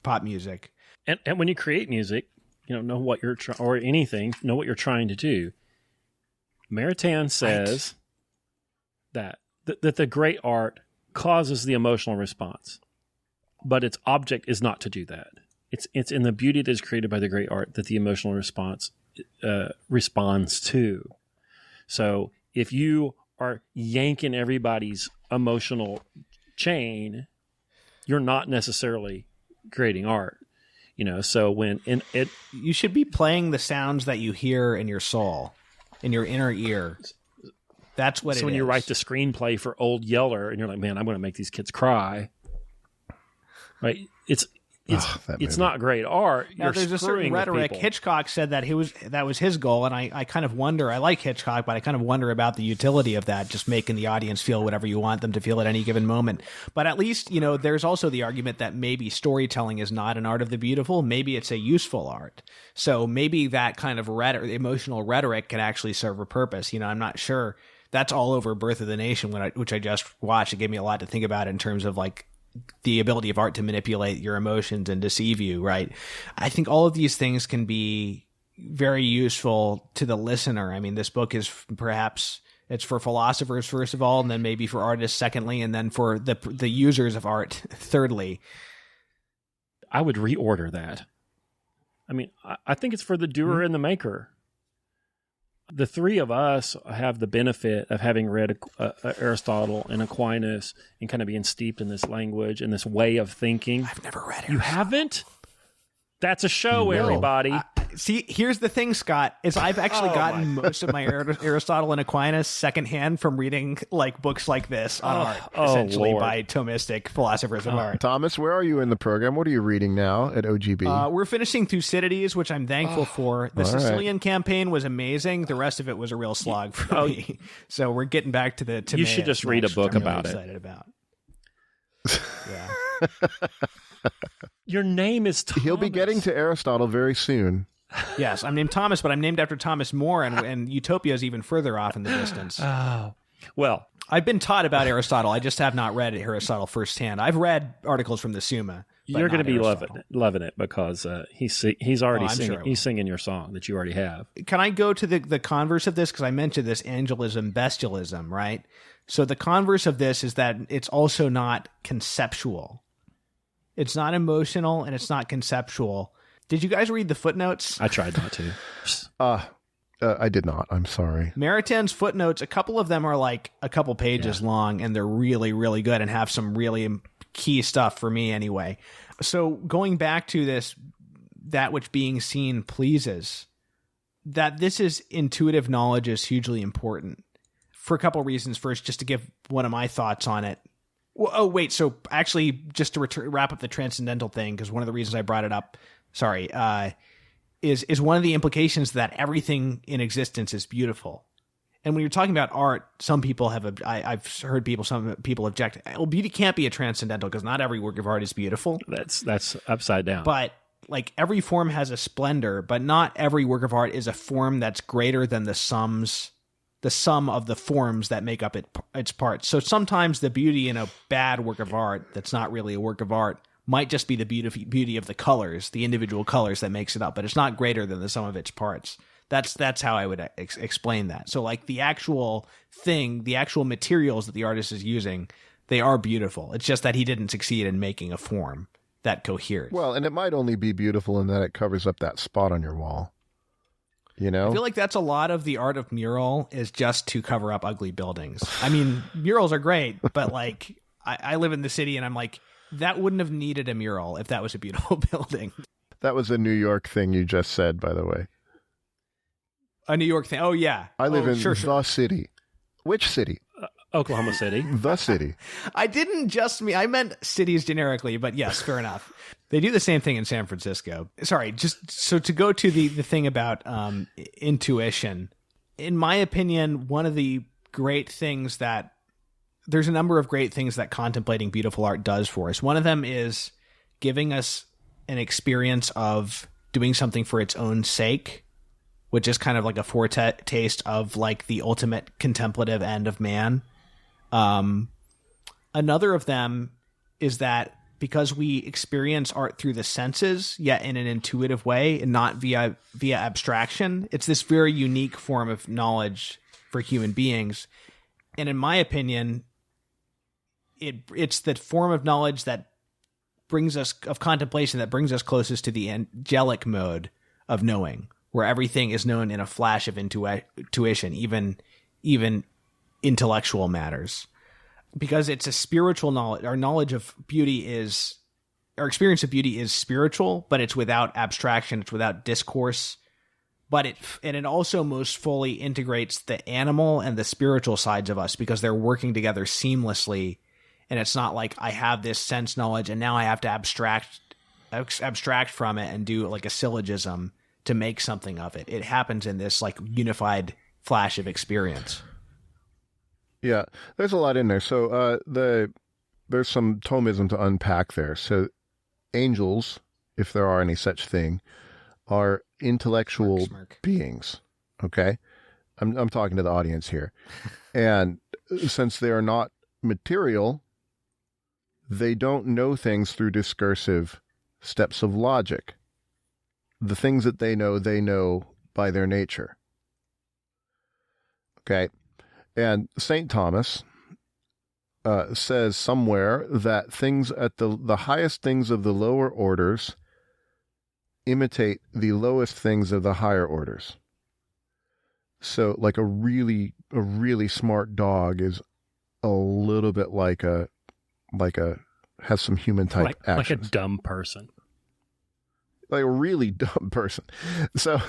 pop music. And when you create music, know what you're or anything, know what you're trying to do. Maritain says that the great art causes the emotional response, but its object is not to do that. It's in the beauty that is created by the great art that the emotional response responds to. So if you are yanking everybody's emotional chain, you're not necessarily creating art. So when you should be playing the sounds that you hear in your soul, in your inner ear. That's what it is. So when you write the screenplay for Old Yeller and you're like, man, I'm going to make these kids cry, right? It's not great art. Now, there's a certain rhetoric. Hitchcock said that that was his goal, and I kind of wonder. I like Hitchcock, but I kind of wonder about the utility of that, just making the audience feel whatever you want them to feel at any given moment. But at least, there's also the argument that maybe storytelling is not an art of the beautiful. Maybe it's a useful art. So maybe that kind of emotional rhetoric can actually serve a purpose. I'm not sure. That's all over Birth of the Nation, which I just watched. It gave me a lot to think about in terms of like the ability of art to manipulate your emotions and deceive you, right? I think all of these things can be very useful to the listener. I mean, this book is perhaps it's for philosophers, first of all, and then maybe for artists, secondly, and then for the users of art, thirdly. I would reorder that. I mean, I think it's for the doer and the maker. The three of us have the benefit of having read Aristotle and Aquinas and kind of being steeped in this language and this way of thinking. I've never read it. You haven't? That's a show, everybody. See, here's the thing, Scott, is I've actually gotten most of my Aristotle and Aquinas secondhand from reading like books like this on art, essentially by Thomistic philosophers of art. Thomas, where are you in the program? What are you reading now at OGB? We're finishing Thucydides, which I'm thankful for. The Sicilian campaign was amazing. The rest of it was a real slog for me. So we're getting back to the Timaeus. You should just read a book about it. Excited about. Yeah. Your name is Thomas. He'll be getting to Aristotle very soon. Yes, I'm named Thomas, but I'm named after Thomas More, and Utopia is even further off in the distance. Oh, well, I've been taught about Aristotle. I just have not read Aristotle firsthand. I've read articles from the Summa. You're going to be loving it because he's already singing. He's singing your song that you already have. Can I go to the converse of this? Because I mentioned this angelism, bestialism, right? So the converse of this is that it's also not conceptual. It's not emotional and it's not conceptual. Did you guys read the footnotes? I tried not to. I did not. I'm sorry. Maritain's footnotes, a couple of them are like a couple pages long, and they're really, really good and have some really key stuff for me anyway. So going back to this, that which being seen pleases, that this is intuitive knowledge is hugely important for a couple reasons. First, just to give one of my thoughts on it. Oh, wait. So actually, just to wrap up the transcendental thing, because one of the reasons I brought it up, is one of the implications that everything in existence is beautiful. And when you're talking about art, some people I've heard some people object, well, beauty can't be a transcendental because not every work of art is beautiful. That's upside down. But like every form has a splendor, but not every work of art is a form that's greater than the sum of the forms that make up its parts. So sometimes the beauty in a bad work of art that's not really a work of art might just be the beauty of the colors, the individual colors that makes it up, but it's not greater than the sum of its parts. That's how I would explain that. So like the actual thing, the actual materials that the artist is using, they are beautiful. It's just that he didn't succeed in making a form that coheres. Well, and it might only be beautiful in that it covers up that spot on your wall. You know, I feel like that's a lot of the art of mural is just to cover up ugly buildings. I mean, murals are great, but like I live in the city and I'm like, that wouldn't have needed a mural if that was a beautiful building. that was a New York thing you just said, by the way. A New York thing. Oh, yeah. I live in sure. the city. Which city? Oklahoma City. The city. I didn't just mean, I meant cities generically, but yes, fair enough. They do the same thing in San Francisco. Sorry, just so to go to the thing about intuition, in my opinion, one of the great things that there's a number of great things that contemplating beautiful art does for us. One of them is giving us an experience of doing something for its own sake, which is kind of like a foretaste of like the ultimate contemplative end of man. Another of them is that because we experience art through the senses, yet in an intuitive way and not via abstraction, it's this very unique form of knowledge for human beings. And in my opinion, it's that form of knowledge that brings us, of contemplation, that brings us closest to the angelic mode of knowing, where everything is known in a flash of intuition, even intellectual matters. Because it's a spiritual knowledge. Our knowledge of beauty is, our experience of beauty is spiritual, but it's without abstraction, it's without discourse. But it also most fully integrates the animal and the spiritual sides of us because they're working together seamlessly. And it's not like I have this sense knowledge and now I have to abstract from it and do like a syllogism to make something of it. It happens in this like unified flash of experience. Yeah, there's a lot in there. So there's some Thomism to unpack there. So angels, if there are any such thing, are intellectual beings. Okay, I'm talking to the audience here, and since they are not material, they don't know things through discursive steps of logic. The things that they know by their nature. Okay. And St. Thomas says somewhere that things at the highest things of the lower orders imitate the lowest things of the higher orders. So like a really smart dog is a little bit like a has some human type actions. Like a dumb person. Like a really dumb person. So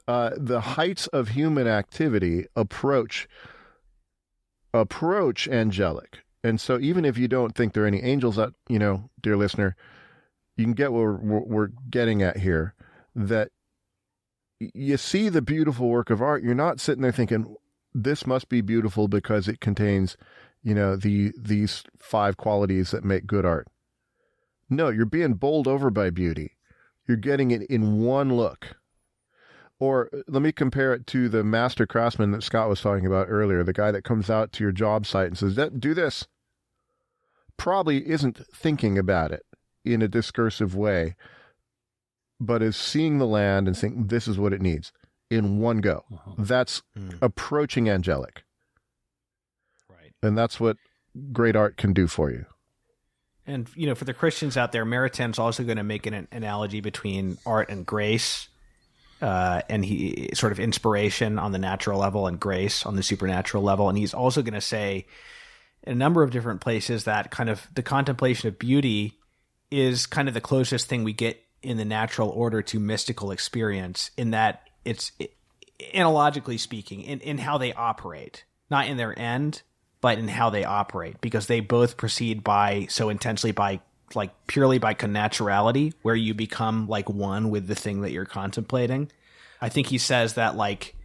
the heights of human activity approach angelic. And so even if you don't think there are any angels out, dear listener, you can get what we're getting at here, that you see the beautiful work of art. You're not sitting there thinking, this must be beautiful because it contains, these 5 qualities that make good art. No, you're being bowled over by beauty. You're getting it in one look. Or let me compare it to the master craftsman that Scott was talking about earlier, the guy that comes out to your job site and says, do this. Probably isn't thinking about it in a discursive way, but is seeing the land and saying, this is what it needs in one go. Uh-huh. That's approaching angelic. Right. And that's what great art can do for you. And, for the Christians out there, Maritain's also going to make an analogy between art and grace. And he sort of inspiration on the natural level and grace on the supernatural level. And he's also going to say in a number of different places that kind of the contemplation of beauty is kind of the closest thing we get in the natural order to mystical experience, in that it's analogically speaking in how they operate, not in their end, but in how they operate, because they both proceed so intensely by like purely by connaturality, where you become like one with the thing that you're contemplating. I think he says that like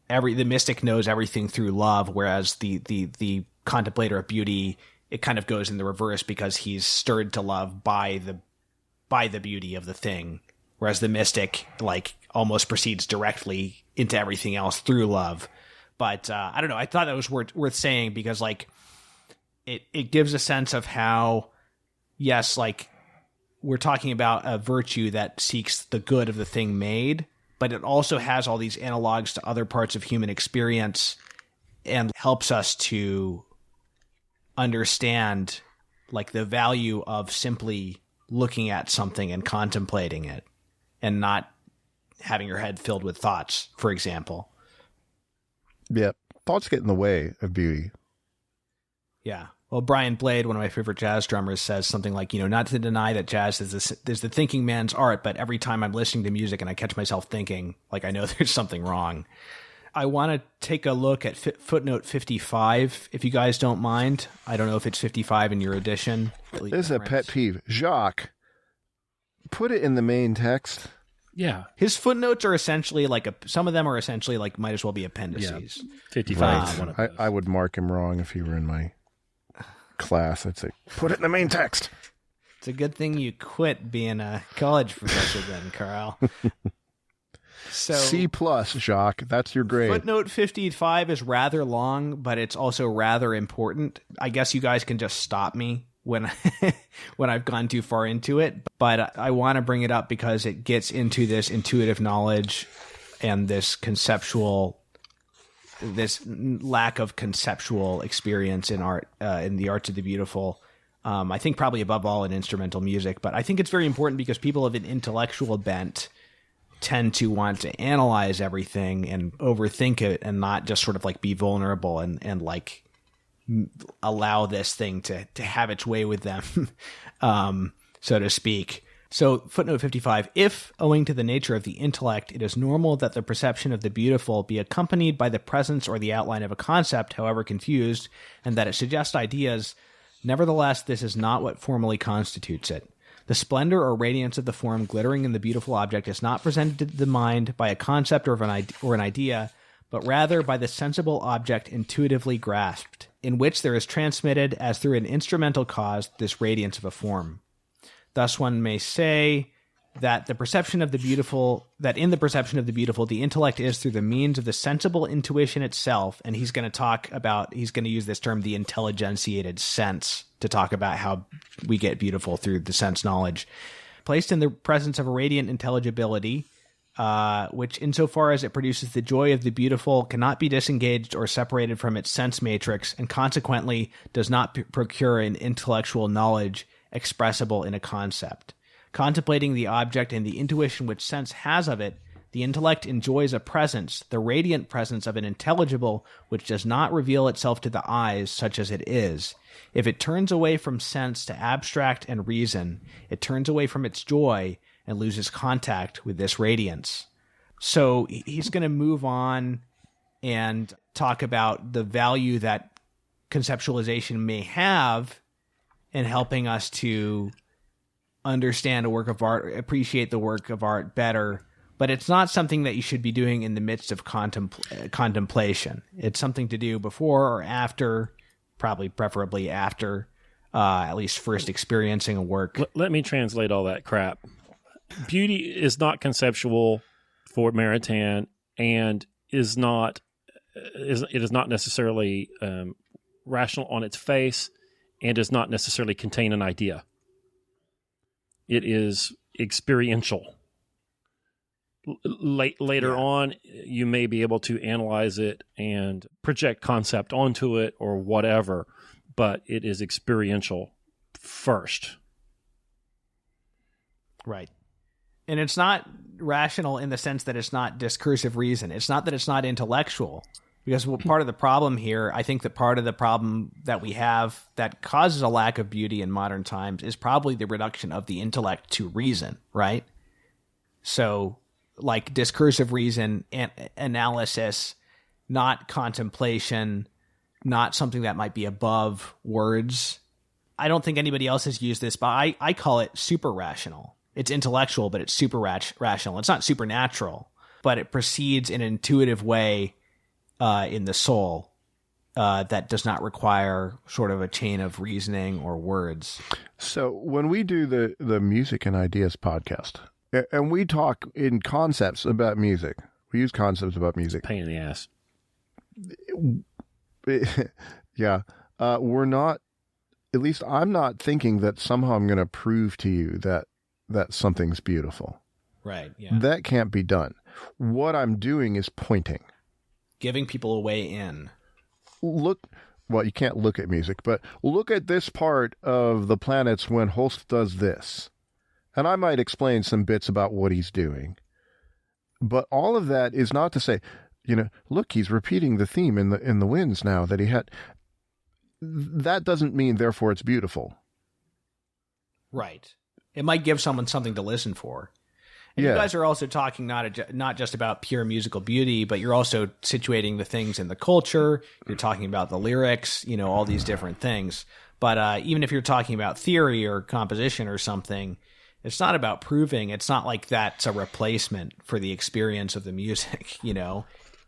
the mystic knows everything through love, whereas the contemplator of beauty, it kind of goes in the reverse because he's stirred to love by the beauty of the thing, whereas the mystic like almost proceeds directly into everything else through love. But I don't know. I thought that was worth saying because like it gives a sense of how, yes, like we're talking about a virtue that seeks the good of the thing made, but it also has all these analogs to other parts of human experience and helps us to understand like the value of simply looking at something and contemplating it and not having your head filled with thoughts, for example. Yeah, thoughts get in the way of beauty. Yeah. Well, Brian Blade, one of my favorite jazz drummers, says something like, not to deny that jazz is the thinking man's art, but every time I'm listening to music and I catch myself thinking, like, I know there's something wrong. I want to take a look at footnote 55, if you guys don't mind. I don't know if it's 55 in your edition. This is a pet peeve. Jacques, put it in the main text. Yeah. His footnotes are essentially some of them are essentially like might as well be appendices. Yeah. 55 is one of those. I would mark him wrong if he were in my class. I'd say, put it in the main text. It's a good thing you quit being a college professor then, Karl. So C+, Jacques. That's your grade. Footnote 55 is rather long, but it's also rather important. I guess you guys can just stop me when I've gone too far into it, but I want to bring it up because it gets into this intuitive knowledge and this lack of conceptual experience in art, in the arts of the beautiful. I think probably above all in instrumental music, but I think it's very important because people of an intellectual bent tend to want to analyze everything and overthink it and not just sort of like be vulnerable and like allow this thing to have its way with them, so to speak. So footnote 55, if, owing to the nature of the intellect, it is normal that the perception of the beautiful be accompanied by the presence or the outline of a concept, however confused, and that it suggests ideas, nevertheless, this is not what formally constitutes it. The splendor or radiance of the form glittering in the beautiful object is not presented to the mind by a concept or an idea, but rather by the sensible object intuitively grasped, in which there is transmitted, as through an instrumental cause, this radiance of a form. Thus one may say that in the perception of the beautiful, the intellect is through the means of the sensible intuition itself, and he's going to use this term, the intelligentiated sense, to talk about how we get beautiful through the sense knowledge, placed in the presence of a radiant intelligibility, which insofar as it produces the joy of the beautiful cannot be disengaged or separated from its sense matrix, and consequently does not procure an intellectual knowledge expressible in a concept. Contemplating the object and the intuition which sense has of it, the intellect enjoys a presence, the radiant presence of an intelligible which does not reveal itself to the eyes such as it is. If it turns away from sense to abstract and reason, it turns away from its joy and loses contact with this radiance. So he's going to move on and talk about the value that conceptualization may have in helping us to understand a work of art, appreciate the work of art better, but it's not something that you should be doing in the midst of contemplation. It's something to do before or after, probably preferably after, at least first experiencing a work. Let me translate all that crap. Beauty is not conceptual for Maritain, and it is not necessarily rational on its face, and does not necessarily contain an idea. It is experiential. Later on, you may be able to analyze it and project concept onto it or whatever, but it is experiential first. Right. And it's not rational in the sense that it's not discursive reason. It's not that it's not intellectual. Because part of the problem here, I think that part of the problem that we have that causes a lack of beauty in modern times is probably the reduction of the intellect to reason, right? So, like discursive reason and analysis, not contemplation, not something that might be above words. I don't think anybody else has used this, but I call it super rational. It's intellectual, but it's super rational. It's not supernatural, but it proceeds in an intuitive way in the soul that does not require sort of a chain of reasoning or words. So when we do the Music and Ideas podcast, and we talk in concepts about music, we use concepts about music. Pain in the ass. Yeah. We're not, at least I'm not thinking that somehow I'm going to prove to you that something's beautiful. Right, yeah. That can't be done. What I'm doing is pointing. Giving people a way in. Well, you can't look at music, but look at this part of the planets when Holst does this. And I might explain some bits about what he's doing. But all of that is not to say, look, he's repeating the theme in the winds now that he had. That doesn't mean, therefore, it's beautiful. Right. It might give someone something to listen for. And you guys are also talking not just about pure musical beauty, but you're also situating the things in the culture. You're talking about the lyrics, all these different things. But even if you're talking about theory or composition or something, it's not about proving. It's not like that's a replacement for the experience of the music,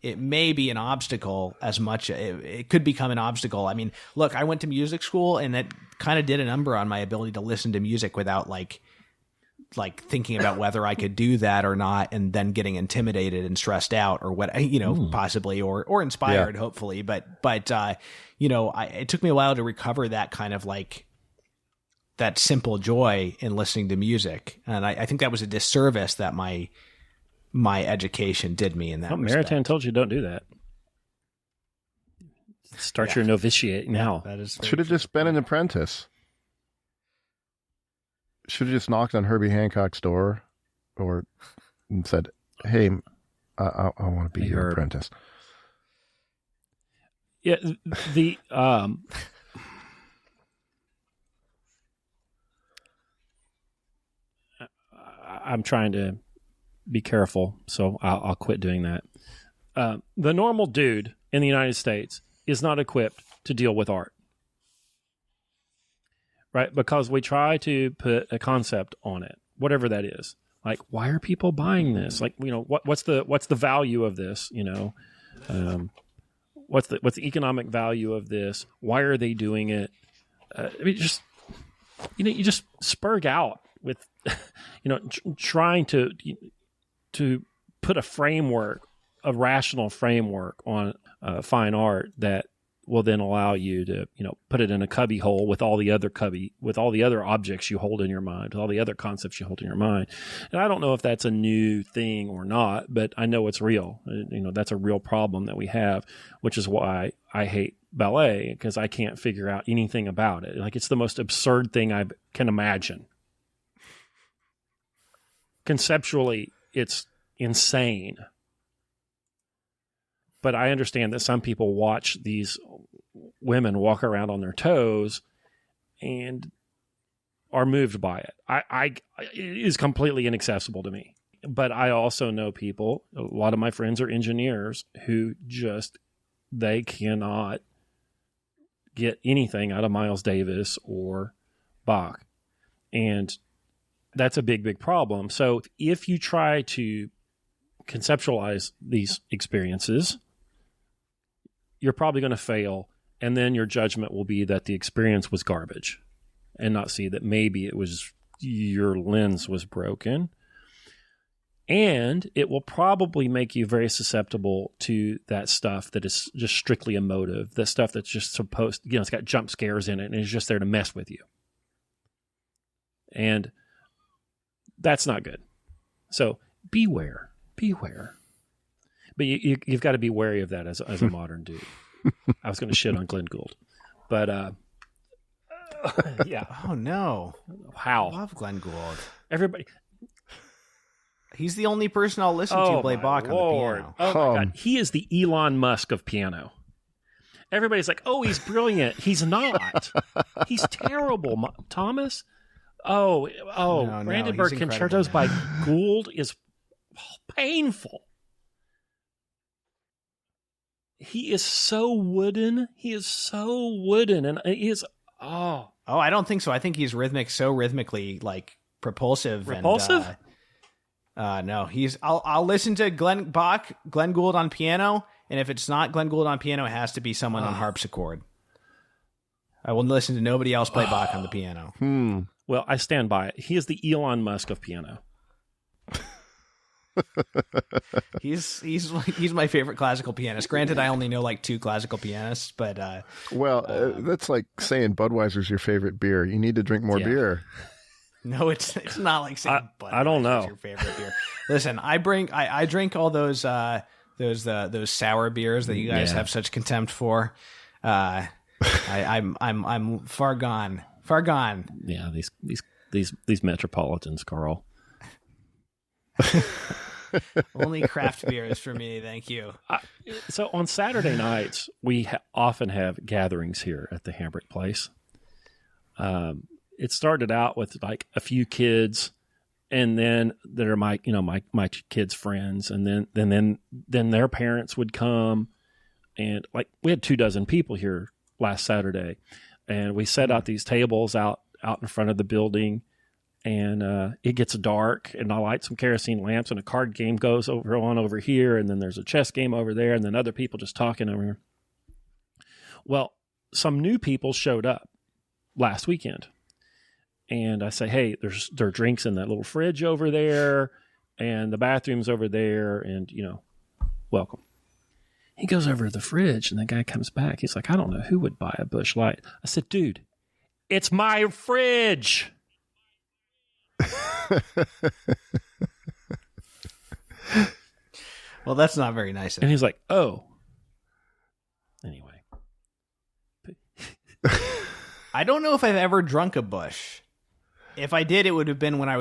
It may be an obstacle as much. It could become an obstacle. I mean, look, I went to music school, and that kind of did a number on my ability to listen to music without like thinking about whether I could do that or not, and then getting intimidated and stressed out or what, possibly, or inspired, hopefully. But it took me a while to recover that kind of like that simple joy in listening to music. And I think that was a disservice that my education did me in that respect. Maritain told you don't do that. Start your novitiate now. That is should have just been an apprentice. Should have just knocked on Herbie Hancock's door and said, hey, I want to be your apprentice. Yeah, I'm trying to be careful, so I'll quit doing that. The normal dude in the United States is not equipped to deal with art. Right? Because we try to put a concept on it, whatever that is. Like, why are people buying this? Like, what's the value of this? What's the economic value of this? Why are they doing it? You just spurg out with, trying to put a rational framework on fine art that will then allow you to, put it in a cubby hole with all the other objects you hold in your mind, with all the other concepts you hold in your mind. And I don't know if that's a new thing or not, but I know it's real. That's a real problem that we have, which is why I hate ballet, because I can't figure out anything about it. Like, it's the most absurd thing I can imagine. Conceptually, it's insane. But I understand that some people watch these women walk around on their toes and are moved by it. It is completely inaccessible to me. But I also know people, a lot of my friends are engineers, who they cannot get anything out of Miles Davis or Bach. And that's a big, big problem. So if you try to conceptualize these experiences, you're probably going to fail, and then your judgment will be that the experience was garbage, and not see that maybe it was your lens was broken. And it will probably make you very susceptible to that stuff that is just strictly emotive, that stuff that's just supposed, it's got jump scares in it, and it's just there to mess with you. And that's not good. So beware. But you've got to be wary of that as a modern dude. I was going to shit on Glenn Gould, but yeah. Oh no! How? I love Glenn Gould. Everybody. He's the only person I'll listen to play Bach on the piano. Oh my God! He is the Elon Musk of piano. Everybody's like, "Oh, he's brilliant." He's not. He's terrible, Thomas. No, Brandenburg Concertos by Gould is painful. He is so wooden. And he is, I don't think so. I think he's rhythmically like propulsive. Repulsive? No, I'll listen to Glenn Gould on piano, and if it's not Glenn Gould on piano, it has to be someone on harpsichord. I will listen to nobody else play Bach on the piano. Well, I stand by it. He is the Elon Musk of piano. He's my favorite classical pianist. Granted, I only know like 2 classical pianists, but that's like saying Budweiser's your favorite beer. You need to drink more beer. No, it's not like saying Budweiser's I don't know. Your favorite beer. Listen, I drink all those sour beers that you guys have such contempt for. I'm far gone. Yeah, these metropolitans, Karl. Only craft beers for me, thank you. So on Saturday nights, we often have gatherings here at the Hambrick place. It started out with like a few kids, and then there are my kids' friends, and then their parents would come, and like we had 24 people here last Saturday, and we set out these tables out in front of the building, and it gets dark, and I light some kerosene lamps, and a card game goes over here, and then there's a chess game over there, and then other people just talking over here. Well, some new people showed up last weekend. And I say, hey, there are drinks in that little fridge over there, and the bathroom's over there, and, welcome. He goes over to the fridge, and the guy comes back. He's like, I don't know who would buy a Busch Light. I said, dude, it's my fridge. Well, that's not very nice. And he's like, oh. Anyway. I don't know if I've ever drunk a Busch. If I did, it would have been when I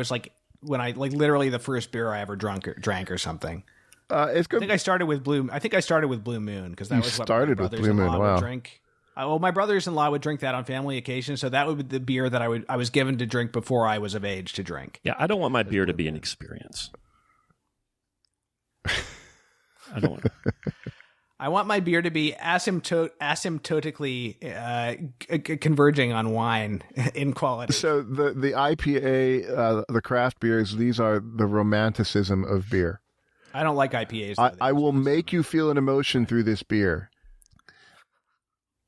literally the first beer I ever drank or something. It's good. I think I started with Blue Moon because that was what my brothers-in-law would drink. Well, my brothers-in-law would drink that on family occasions, so that would be the beer that I was given to drink before I was of age to drink. Yeah, I don't want my beer to be an experience. I don't want to. I want my beer to be asymptotically converging on wine in quality. So the IPA, the craft beers, these are the romanticism of beer. I don't like IPAs. I will make you feel an emotion through this beer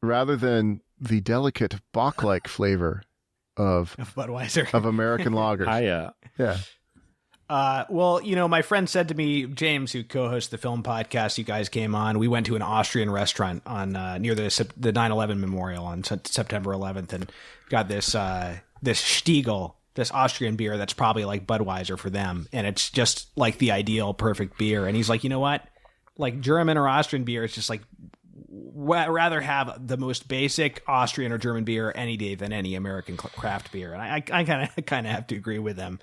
rather than the delicate Bach-like flavor of Budweiser, of American lagers. Yeah. Well, my friend said to me, James, who co-hosts the film podcast, you guys came on. We went to an Austrian restaurant on near the 9/11 memorial on September 11th, and got this Stiegel, this Austrian beer that's probably like Budweiser for them, and it's just like the ideal perfect beer. And he's like, you know what? Like German or Austrian beer, it's just like rather have the most basic Austrian or German beer any day than any American craft beer, and I kind of have to agree with them.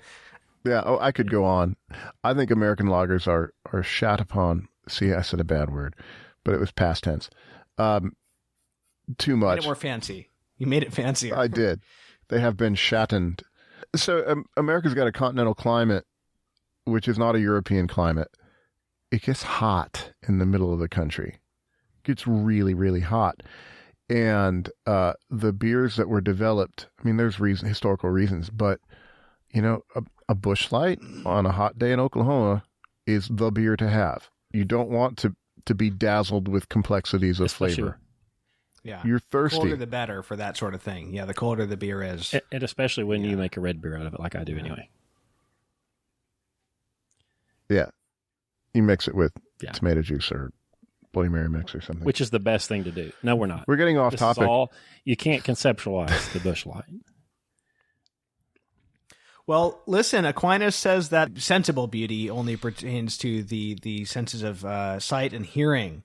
Yeah, I could go on. I think American lagers are shat upon. See, I said a bad word, but it was past tense. Too much. Made it more fancy. You made it fancier. I did. They have been shattened. So America's got a continental climate, which is not a European climate. It gets hot in the middle of the country. It gets really, really hot. And the beers that were developed, I mean, there's historical reasons, but a Busch Light on a hot day in Oklahoma is the beer to have. You don't want to be dazzled with complexities of flavor. Yeah. You're thirsty. The colder the better for that sort of thing. Yeah, the colder the beer is. And especially when you make a red beer out of it like I do anyway. Yeah. You mix it with tomato juice or Bloody Mary mix or something. Which is the best thing to do. No, we're not. We're getting off topic. You can't conceptualize the Busch Light. Well, listen, Aquinas says that sensible beauty only pertains to the senses of sight and hearing.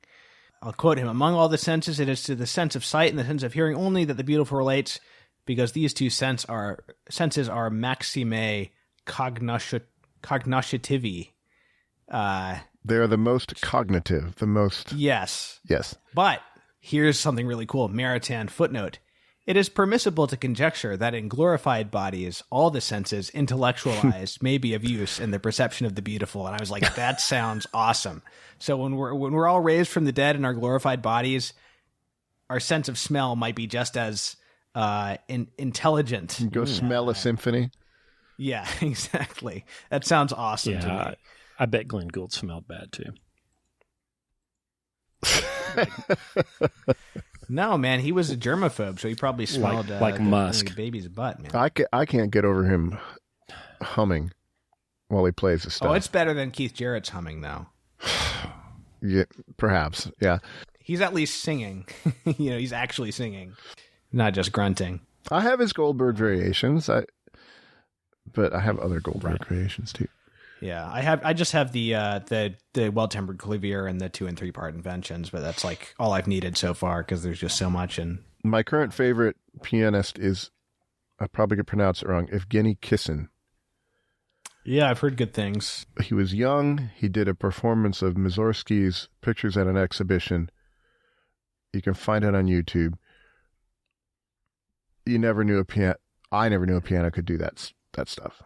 I'll quote him. Among all the senses, it is to the sense of sight and the sense of hearing only that the beautiful relates, because these two senses are maximae cognoscitivi. They are the most cognitive, the most... Yes. Yes. But here's something really cool. Maritain footnote. It is permissible to conjecture that in glorified bodies, all the senses intellectualized may be of use in the perception of the beautiful. And I was like, that sounds awesome. So when we're all raised from the dead in our glorified bodies, our sense of smell might be just as intelligent. Go smell a symphony. Yeah, exactly. That sounds awesome to me. I bet Glenn Gould smelled bad too. No, man, he was a germaphobe, so he probably smelled like musk. Like a baby's butt, man. I can't get over him humming while he plays the stuff. Oh, it's better than Keith Jarrett's humming, though. Yeah, perhaps. Yeah, he's at least singing. He's actually singing, not just grunting. I have his Goldberg variations. But I have other Goldberg variations too. Yeah, I just have the well-tempered clavier and the 2- and 3-part inventions, but that's like all I've needed so far because there's just so much. And my current favorite pianist is, I probably could pronounce it wrong, Evgeny Kissin. Yeah, I've heard good things. He was young. He did a performance of Mussorgsky's Pictures at an Exhibition. You can find it on YouTube. I never knew a piano could do that stuff.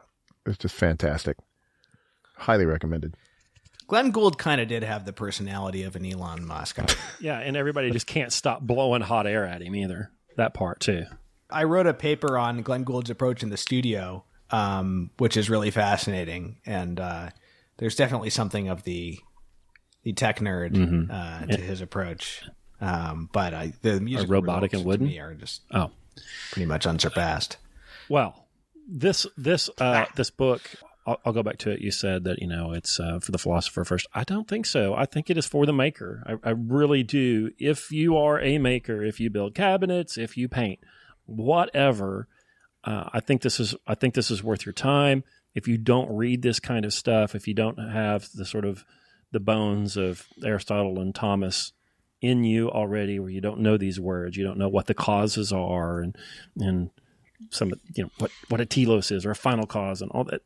It's just fantastic. Highly recommended. Glenn Gould kind of did have the personality of an Elon Musk. Yeah, and everybody just can't stop blowing hot air at him either. That part too. I wrote a paper on Glenn Gould's approach in the studio, which is really fascinating. And there's definitely something of the tech nerd to his approach. But the music robotic and wooden to me are just pretty much unsurpassed. Well, this book, I'll go back to it. You said that, it's for the philosopher first. I don't think so. I think it is for the maker. I really do. If you are a maker, if you build cabinets, if you paint, whatever, I think this is worth your time. If you don't read this kind of stuff, if you don't have the sort of the bones of Aristotle and Thomas in you already, where you don't know these words, you don't know what the causes are, and some, what a telos is or a final cause and all that,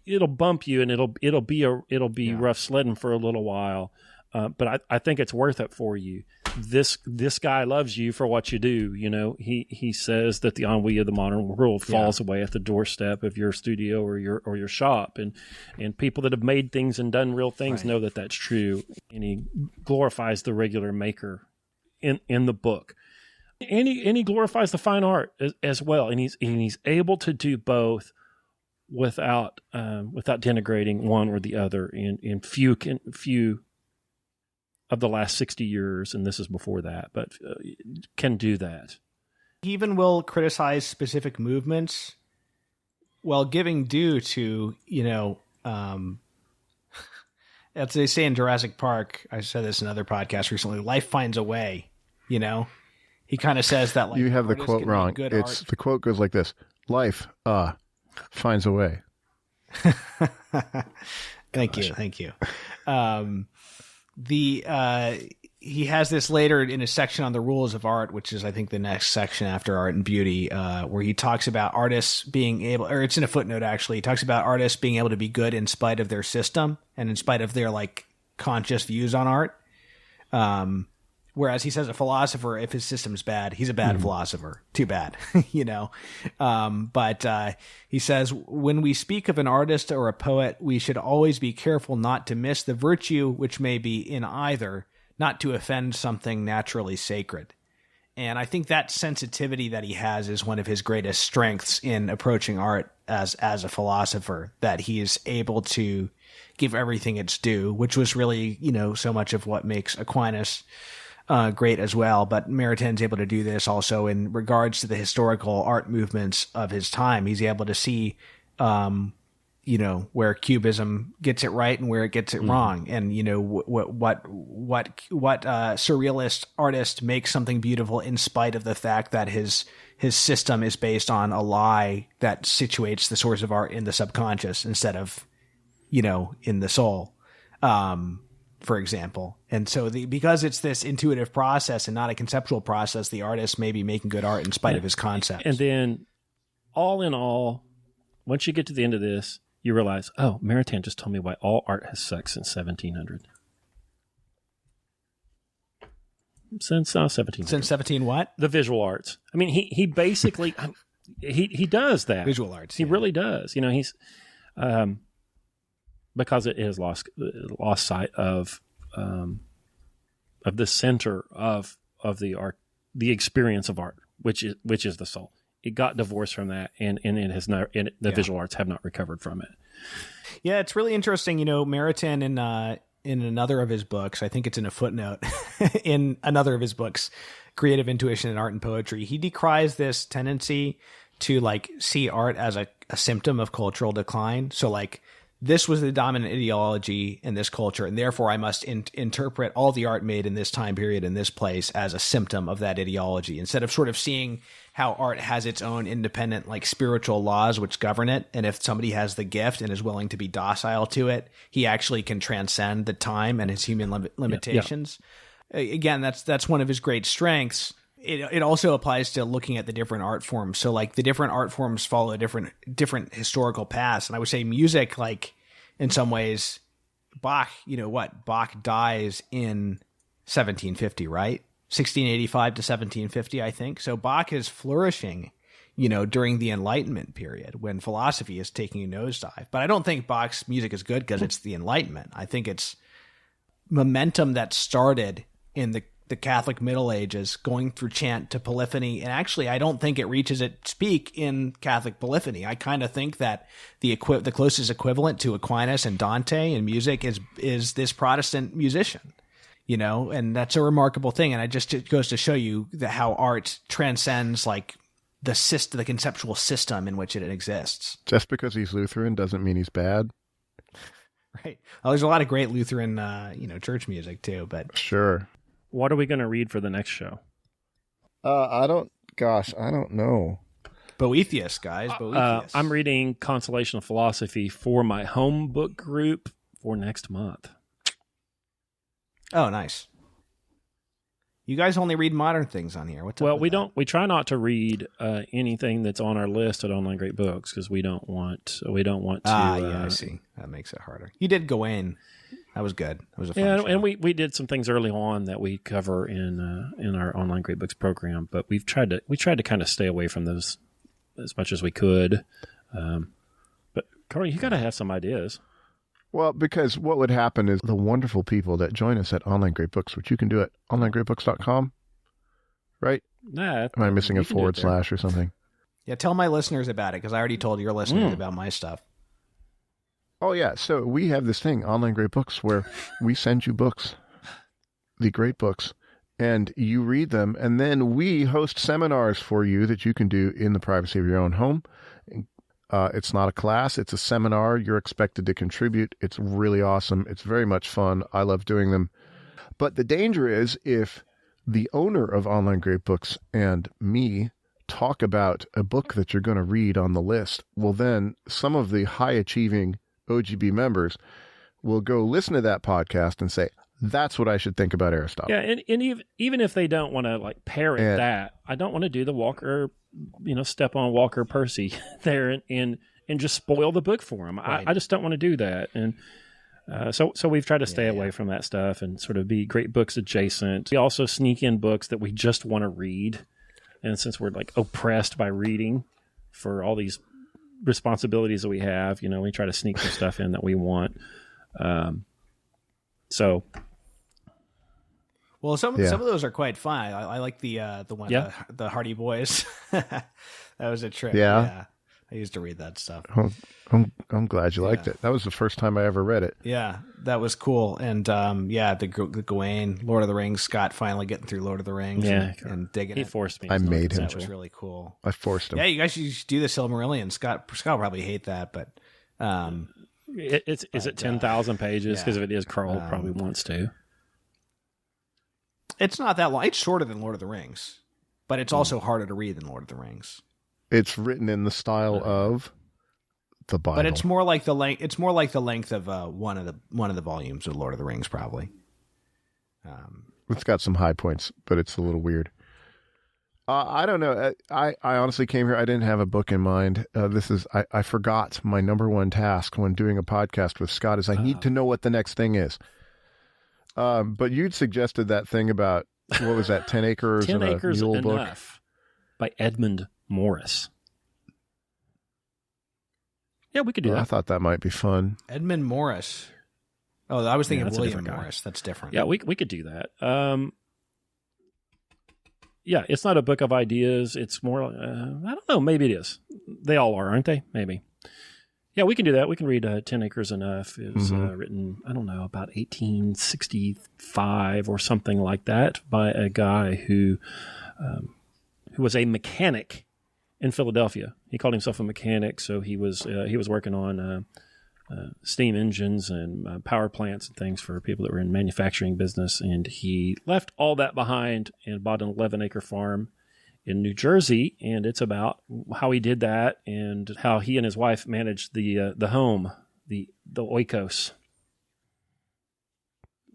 it'll bump you, and it'll be rough sledding for a little while. But I think it's worth it for you. This guy loves you for what you do. He says that the ennui of the modern world falls away at the doorstep of your studio or your shop, and people that have made things and done real things know that that's true. And he glorifies the regular maker in the book, and he glorifies the fine art as well. And he's able to do both without denigrating one or the other. In few of the last 60 years, and this is before that, but can do that. He even will criticize specific movements while giving due to, as they say in Jurassic Park, I said this in another podcast recently, life finds a way, He kind of says that, like, you have the quote wrong. The quote goes like this: life finds a way. Thank you. He has this later in a section on the rules of art, which is, I think, the next section after art and beauty, where he talks about artists being able, or it's in a footnote actually, he talks about artists being able to be good in spite of their system and in spite of their conscious views on art. Whereas he says a philosopher, if his system's bad, he's a bad philosopher. Too bad, But he says, when we speak of an artist or a poet, we should always be careful not to miss the virtue which may be in either, not to offend something naturally sacred. And I think that sensitivity that he has is one of his greatest strengths in approaching art as a philosopher, that he is able to give everything its due, which was really, so much of what makes Aquinas great as well. But Maritain's able to do this also in regards to the historical art movements of his time. He's able to see, where Cubism gets it right and where it gets it wrong. And, what surrealist artist makes something beautiful in spite of the fact that his system is based on a lie that situates the source of art in the subconscious instead of, in the soul. For example. And so because it's this intuitive process and not a conceptual process, the artist may be making good art in spite of his concepts. And then all in all, once you get to the end of this, you realize, Maritain just told me why all art has sucked since 1700. Since 1700. Since 17 what? The visual arts. I mean, he basically, he does that. Visual arts. He really does. He's, because it is lost sight of the center of the art, the experience of art, which is the soul. It got divorced from that, and it has not. And the visual arts have not recovered from it. Yeah, it's really interesting. Maritain in another of his books, I think it's in a footnote in another of his books, Creative Intuition in Art and Poetry, he decries this tendency to see art as a symptom of cultural decline. So this was the dominant ideology in this culture, and therefore I must interpret all the art made in this time period in this place as a symptom of that ideology, instead of sort of seeing how art has its own independent spiritual laws which govern it. And if somebody has the gift and is willing to be docile to it, he actually can transcend the time and his human limitations. Yeah. Again, that's one of his great strengths. it also applies to looking at the different art forms. So like the different art forms follow different historical paths. And I would say music, like in some ways, Bach, Bach dies in 1750, right? 1685 to 1750, I think. So Bach is flourishing, during the Enlightenment period when philosophy is taking a nosedive. But I don't think Bach's music is good because it's the Enlightenment. I think it's momentum that started in the Catholic Middle Ages, going through chant to polyphony. And actually, I don't think it reaches its peak in Catholic polyphony. I kind of think that the closest equivalent to Aquinas and Dante in music is this Protestant musician, and that's a remarkable thing. And it goes to show you how art transcends like the conceptual system in which it exists. Just because he's Lutheran doesn't mean he's bad. Right. Well, there's a lot of great Lutheran, church music too, but sure. What are we going to read for the next show? I don't know. Boethius, guys. Boethius. I'm reading Consolation of Philosophy for my home book group for next month. Oh, nice. You guys only read modern things on here. What's up with we that? don't. We try not to read anything that's on our list at Online Great Books because we don't want to. Yeah, I see. That makes it harder. You did Gawain. That was good. It was a fun show. And we did some things early on that we cover in our Online Great Books program, but we tried to kind of stay away from those as much as we could. But Karl, you got to have some ideas. Well, because what would happen is the wonderful people that join us at Online Great Books, which you can do at onlinegreatbooks.com, right? Nah, am I missing a / or something? Yeah, tell my listeners about it because I already told your listeners about my stuff. Oh, yeah. So we have this thing, Online Great Books, where we send you books, the great books, and you read them. And then we host seminars for you that you can do in the privacy of your own home. It's not a class. It's a seminar. You're expected to contribute. It's really awesome. It's very much fun. I love doing them. But the danger is if the owner of Online Great Books and me talk about a book that you're going to read on the list, well, then some of the high-achieving OGB members will go listen to that podcast and say, that's what I should think about Aristotle. Yeah, and even if they don't want to like parrot that, I don't want to do the Walker, step on Walker Percy there and just spoil the book for them. Right. I just don't want to do that. And so we've tried to stay away from that stuff and sort of be great books adjacent. We also sneak in books that we just want to read. And since we're like oppressed by reading for all these responsibilities that we have, we try to sneak some stuff in that we want. So... Well, some of those are quite fun. I like the one, the Hardy Boys. That was a trip. Yeah. I used to read that stuff. I'm glad you liked it. That was the first time I ever read it. Yeah, that was cool. And the Gawain, Lord of the Rings, Scott finally getting through Lord of the Rings and digging it. He forced me. I made him. That was really cool. I forced him. Yeah, you guys should do the Silmarillion. Scott will probably hate that, but is it 10,000 pages? Because if it is, Karl probably wants to. It's not that long. It's shorter than Lord of the Rings, but it's also harder to read than Lord of the Rings. It's written in the style of the Bible, but it's more like the length. It's more like the length of one of the volumes of Lord of the Rings, probably. It's got some high points, but it's a little weird. I don't know. I honestly came here. I didn't have a book in mind. I forgot my number one task when doing a podcast with Scott is I need to know what the next thing is. But you'd suggested that thing about, what was that, 10 Acres 10 and Acres a Mule book? Enough by Edmund Morris. Yeah, we could do that. I thought that might be fun. Edmund Morris. Oh, I was thinking William Morris. Morris. That's different. Yeah, we could do that. Yeah, it's not a book of ideas. It's more, I don't know, maybe it is. They all are, aren't they? Maybe. Yeah, we can do that. We can read 10 Acres Enough. It was written, I don't know, about 1865 or something like that by a guy who was a mechanic in Philadelphia. He called himself a mechanic, so he was working on steam engines and power plants and things for people that were in manufacturing business. And he left all that behind and bought an 11-acre farm in New Jersey, and it's about how he did that and how he and his wife managed the home, the oikos.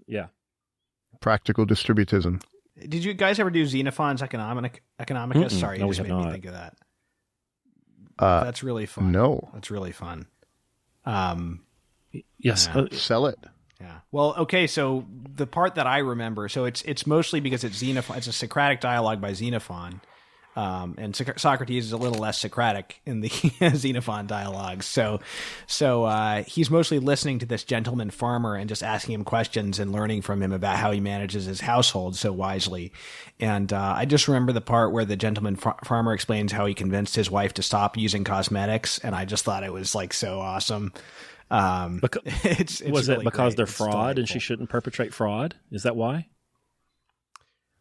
Yeah. Practical distributism. Did you guys ever do Xenophon's Economicus? Mm-mm. Sorry, No, you we just have made me not. think of that. That's really fun. No. That's really fun. Yes. Yeah. Sell it. Yeah. Well, okay. So the part that I remember, so it's mostly because it's Xenophon. It's a Socratic dialogue by Xenophon, and Socrates is a little less Socratic in the Xenophon dialogues. So he's mostly listening to this gentleman farmer and just asking him questions and learning from him about how he manages his household so wisely. And I just remember the part where the gentleman farmer explains how he convinced his wife to stop using cosmetics, and I just thought it was like so awesome. It's was really it because great. they're It's fraud and she delightful. shouldn't perpetrate fraud? Is that why?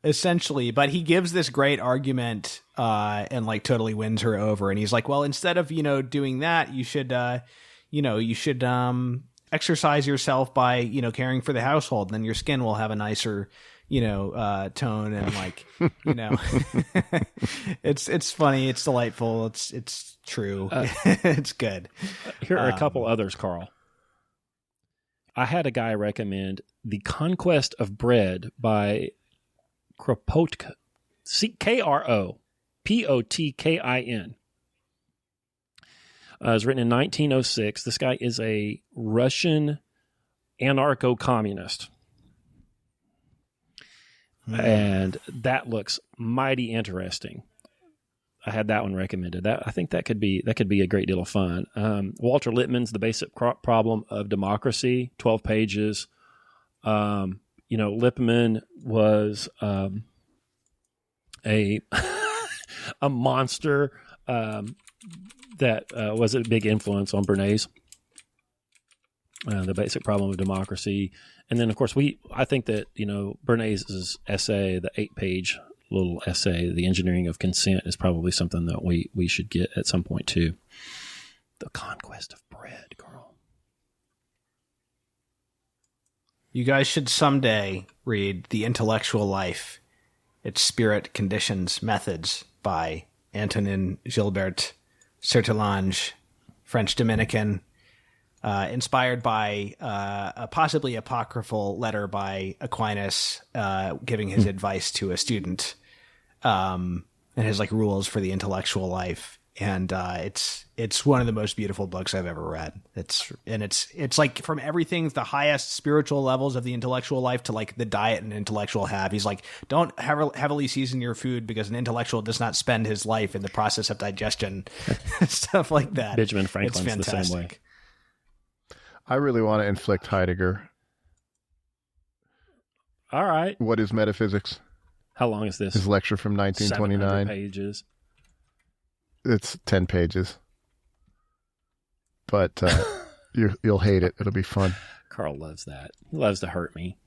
Essentially, but he gives this great argument and like totally wins her over. And he's like, well, instead of, doing that, you should, exercise yourself by, caring for the household. And then your skin will have a nicer, tone and like, it's funny. It's delightful. It's true. It's good. Here are a couple others, Karl. I had a guy recommend The Conquest of Bread by Kropotkin. Kropotkin. It was written in 1906. This guy is a Russian anarcho-communist. And that looks mighty interesting. I had that one recommended. I think that could be a great deal of fun. Walter Littman's The Basic Problem of Democracy, 12 pages. Lippmann was a a monster that was a big influence on Bernays. The Basic Problem of Democracy. And then, of course, I think that, Bernays' essay, the 8-page little essay, The Engineering of Consent, is probably something that we should get at some point, too. The Conquest of Bread, Karl. You guys should someday read The Intellectual Life, Its Spirit, Conditions, Methods by Antonin Gilbert Sertalange, French Dominican, inspired by a possibly apocryphal letter by Aquinas giving his advice to a student and his like rules for the intellectual life. And it's one of the most beautiful books I've ever read. It's like from everything, the highest spiritual levels of the intellectual life to like the diet an intellectual have. He's like, don't heavily season your food because an intellectual does not spend his life in the process of digestion, stuff like that. Benjamin Franklin's the same way. I really want to inflict Heidegger. All right. What is Metaphysics? How long is this? His lecture from 1929. 700 pages. It's 10 pages. But you'll hate it. It'll be fun. Karl loves that. He loves to hurt me.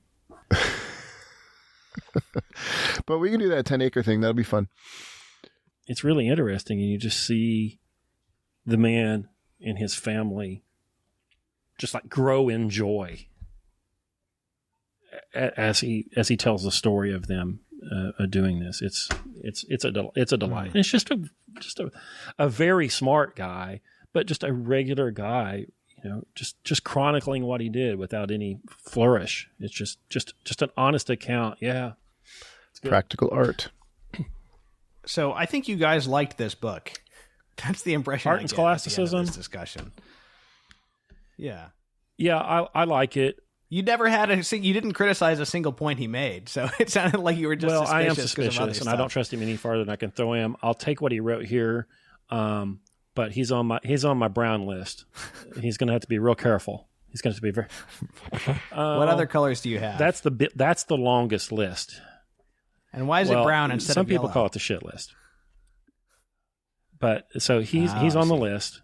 But we can do that 10-acre thing. That'll be fun. It's really interesting, and you just see the man and his family just like grow in joy as he tells the story of them doing this. It's a delight. And it's just a very smart guy, but just a regular guy, just chronicling what he did without any flourish. It's just an honest account. Yeah. It's good. Practical art. So I think you guys liked this book. That's the impression Art I and get at the end of Scholasticism? this discussion. Yeah. Yeah, I like it. You never had you didn't criticize a single point he made, so it sounded like you were just Well, I am 'cause of other suspicious, and I don't stuff. trust him any farther than I can throw him. I'll take what he wrote here, but he's on my brown list. He's going to have to be real careful. He's going to be very. What other colors do you have? That's the longest list. And why is it brown instead some of yellow? people call it the shit list. But so he's I on the see. list.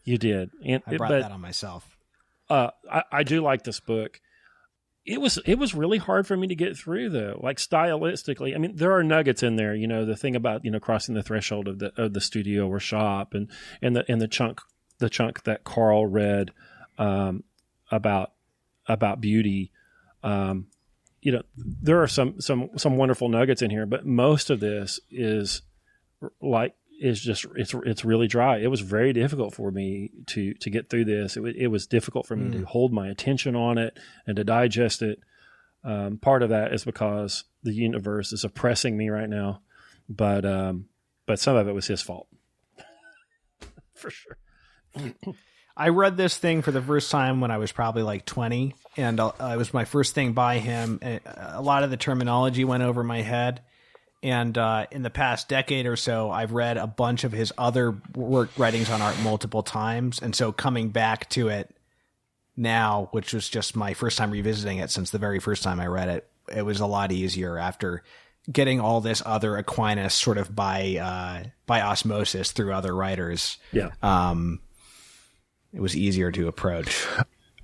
You did, and I brought that on myself. I do like this book. It was really hard for me to get through though. Like stylistically, I mean, there are nuggets in there. The thing about crossing the threshold of the studio or shop, and the chunk that Karl read about beauty. There are some wonderful nuggets in here, but most of this is just it's really dry. It was very difficult for me to get through this. It was difficult for me to hold my attention on it and to digest it. Part of that is because the universe is oppressing me right now, but some of it was his fault. For sure. I read this thing for the first time when I was probably like 20, and it was my first thing by him. A lot of the terminology went over my head, and in the past decade or so, I've read a bunch of his other writings on art multiple times, and so coming back to it now, which was just my first time revisiting it since the very first time I read it, it was a lot easier after getting all this other Aquinas sort of by osmosis through other writers. Yeah. It was easier to approach.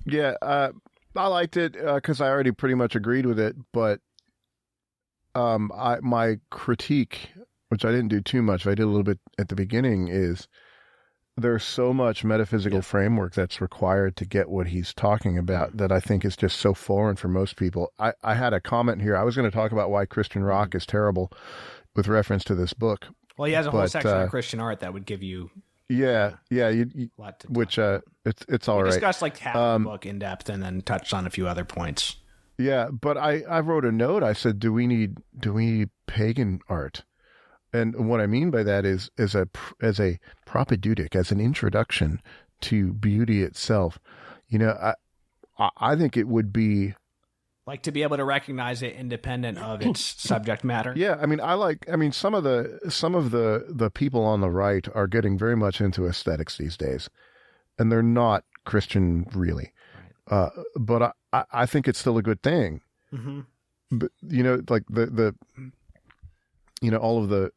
Yeah, I liked it because I already pretty much agreed with it, but my critique, which I didn't do too much, I did a little bit at the beginning, is there's so much metaphysical framework that's required to get what he's talking about that I think is just so foreign for most people. I had a comment here. I was going to talk about why Christian rock is terrible with reference to this book. Well, he has a whole section on Christian art that would give you... Yeah, which it's all right. Discussed like half the book in depth, and then touched on a few other points. Yeah, but I wrote a note. I said, do we need pagan art? And what I mean by that is as a propedeutic, as an introduction to beauty itself. You know, I think it would be like to be able to recognize it independent of its subject matter. Yeah, I mean, some of the people on the right are getting very much into aesthetics these days, and they're not Christian really. Right. But I think it's still a good thing. Mm-hmm. But you know, like the all of the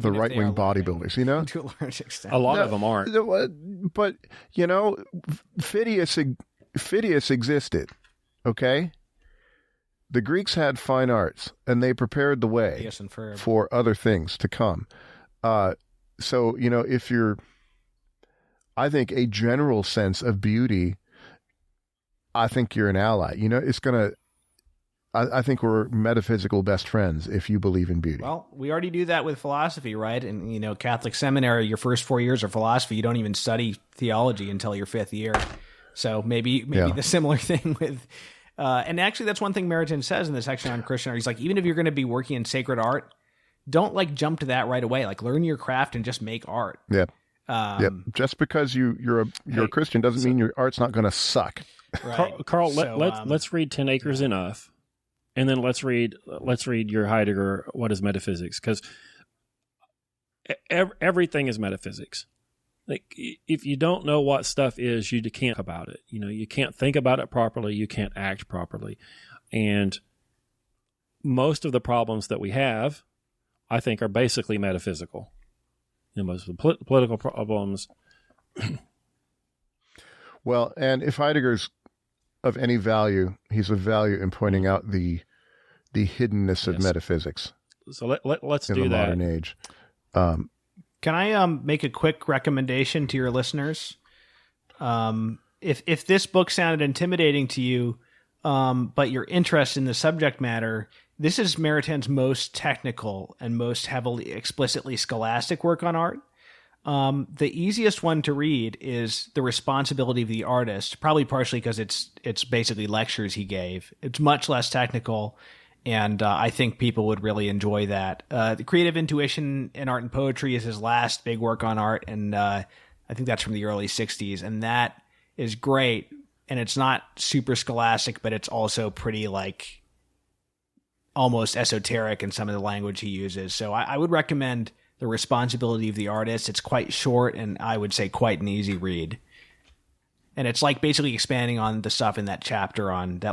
right wing bodybuilders, you know, to a large extent, a lot of them aren't. But you know, Phidias existed. Okay, the Greeks had fine arts, and they prepared the way for other things to come. So, you know, I think a general sense of beauty, I think you're an ally. You know, I think we're metaphysical best friends if you believe in beauty. Well, we already do that with philosophy, right? And, you know, Catholic seminary, your first 4 years of philosophy, you don't even study theology until your fifth year. So maybe the similar thing with... and actually, that's one thing Maritain says in the section on Christian art. He's like, even if you're going to be working in sacred art, don't like jump to that right away. Like, learn your craft and just make art. Yeah. Just because you're a Christian doesn't mean your art's not going to suck. Right. Carl, let's read 10 Acres Enough, and then let's read your Heidegger, What is Metaphysics? Because everything is metaphysics. Like, if you don't know what stuff is, you can't think about it. You know, you can't think about it properly. You can't act properly. And most of the problems that we have, I think, are basically metaphysical. You know, most of the political problems. Well, and if Heidegger's of any value, he's of value in pointing out the hiddenness of metaphysics. So let's do that. In the modern age. Can I make a quick recommendation to your listeners? If this book sounded intimidating to you, but you're interested in the subject matter, this is Maritain's most technical and most heavily explicitly scholastic work on art. The easiest one to read is The Responsibility of the Artist, probably partially because it's basically lectures he gave. It's much less technical, and I think people would really enjoy that. The Creative Intuition in Art and Poetry is his last big work on art, and I think that's from the early 60s, and that is great. And it's not super scholastic, but it's also pretty, like, almost esoteric in some of the language he uses. So I would recommend The Responsibility of the Artist. It's quite short, and I would say quite an easy read. And it's like basically expanding on the stuff in that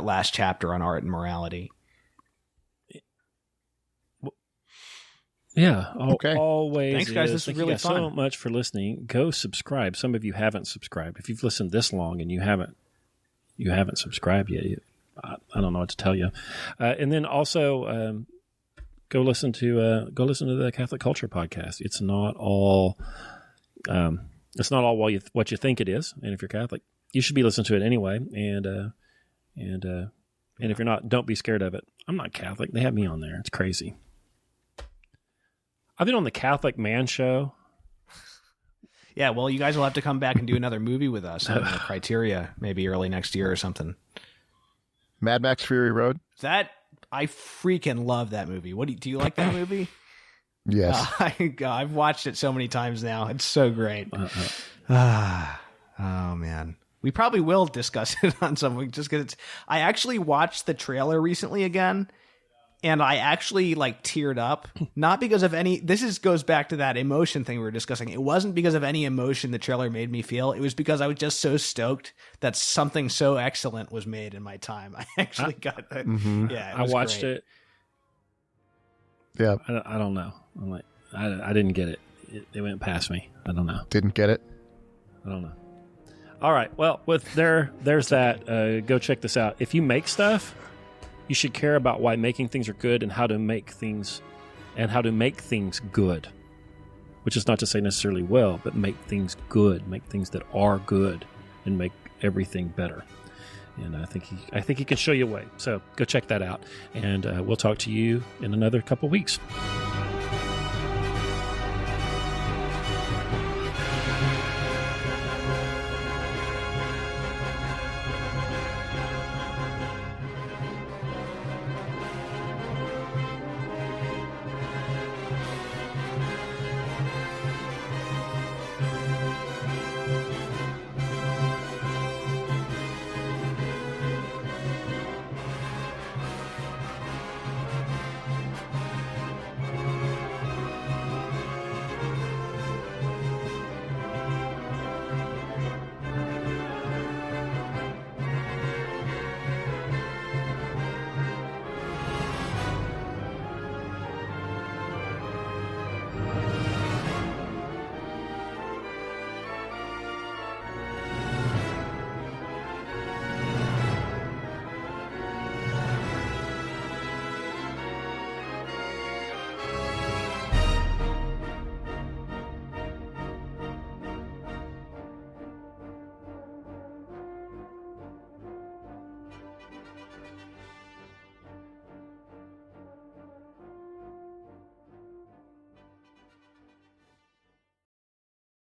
last chapter on art and morality. Yeah. Okay. Always. Thanks, guys. This was really fun. So much for listening. Go subscribe. Some of you haven't subscribed. If you've listened this long and you haven't subscribed yet, I don't know what to tell you. And then also go listen to the Catholic Culture podcast. It's not all what you think it is. And if you're Catholic, you should be listening to it anyway. And if you're not, don't be scared of it. I'm not Catholic. They have me on there. It's crazy. I've been on the Catholic Man Show. Yeah, well, you guys will have to come back and do another movie with us on the Criteria, maybe early next year or something. Mad Max Fury Road? That I freaking love that movie. Do you like that movie? Yes. I've watched it so many times now. It's so great. Oh man. We probably will discuss it on something just because I actually watched the trailer recently again, and I actually like teared up, not because of any, goes back to that emotion thing we were discussing. It wasn't because of any emotion the trailer made me feel. It was because I was just so stoked that something so excellent was made in my time. I actually got that. Mm-hmm. Yeah. I watched it. Yeah. I don't know. I'm like, I didn't get it. It went past me. I don't know. Didn't get it? I don't know. All right. Well, there's that. Go check this out. If you make stuff, you should care about why making things are good and how to make things good. Which is not to say necessarily well, but make things good, make things that are good, and make everything better. And I think he can show you a way. So go check that out, and we'll talk to you in another couple weeks.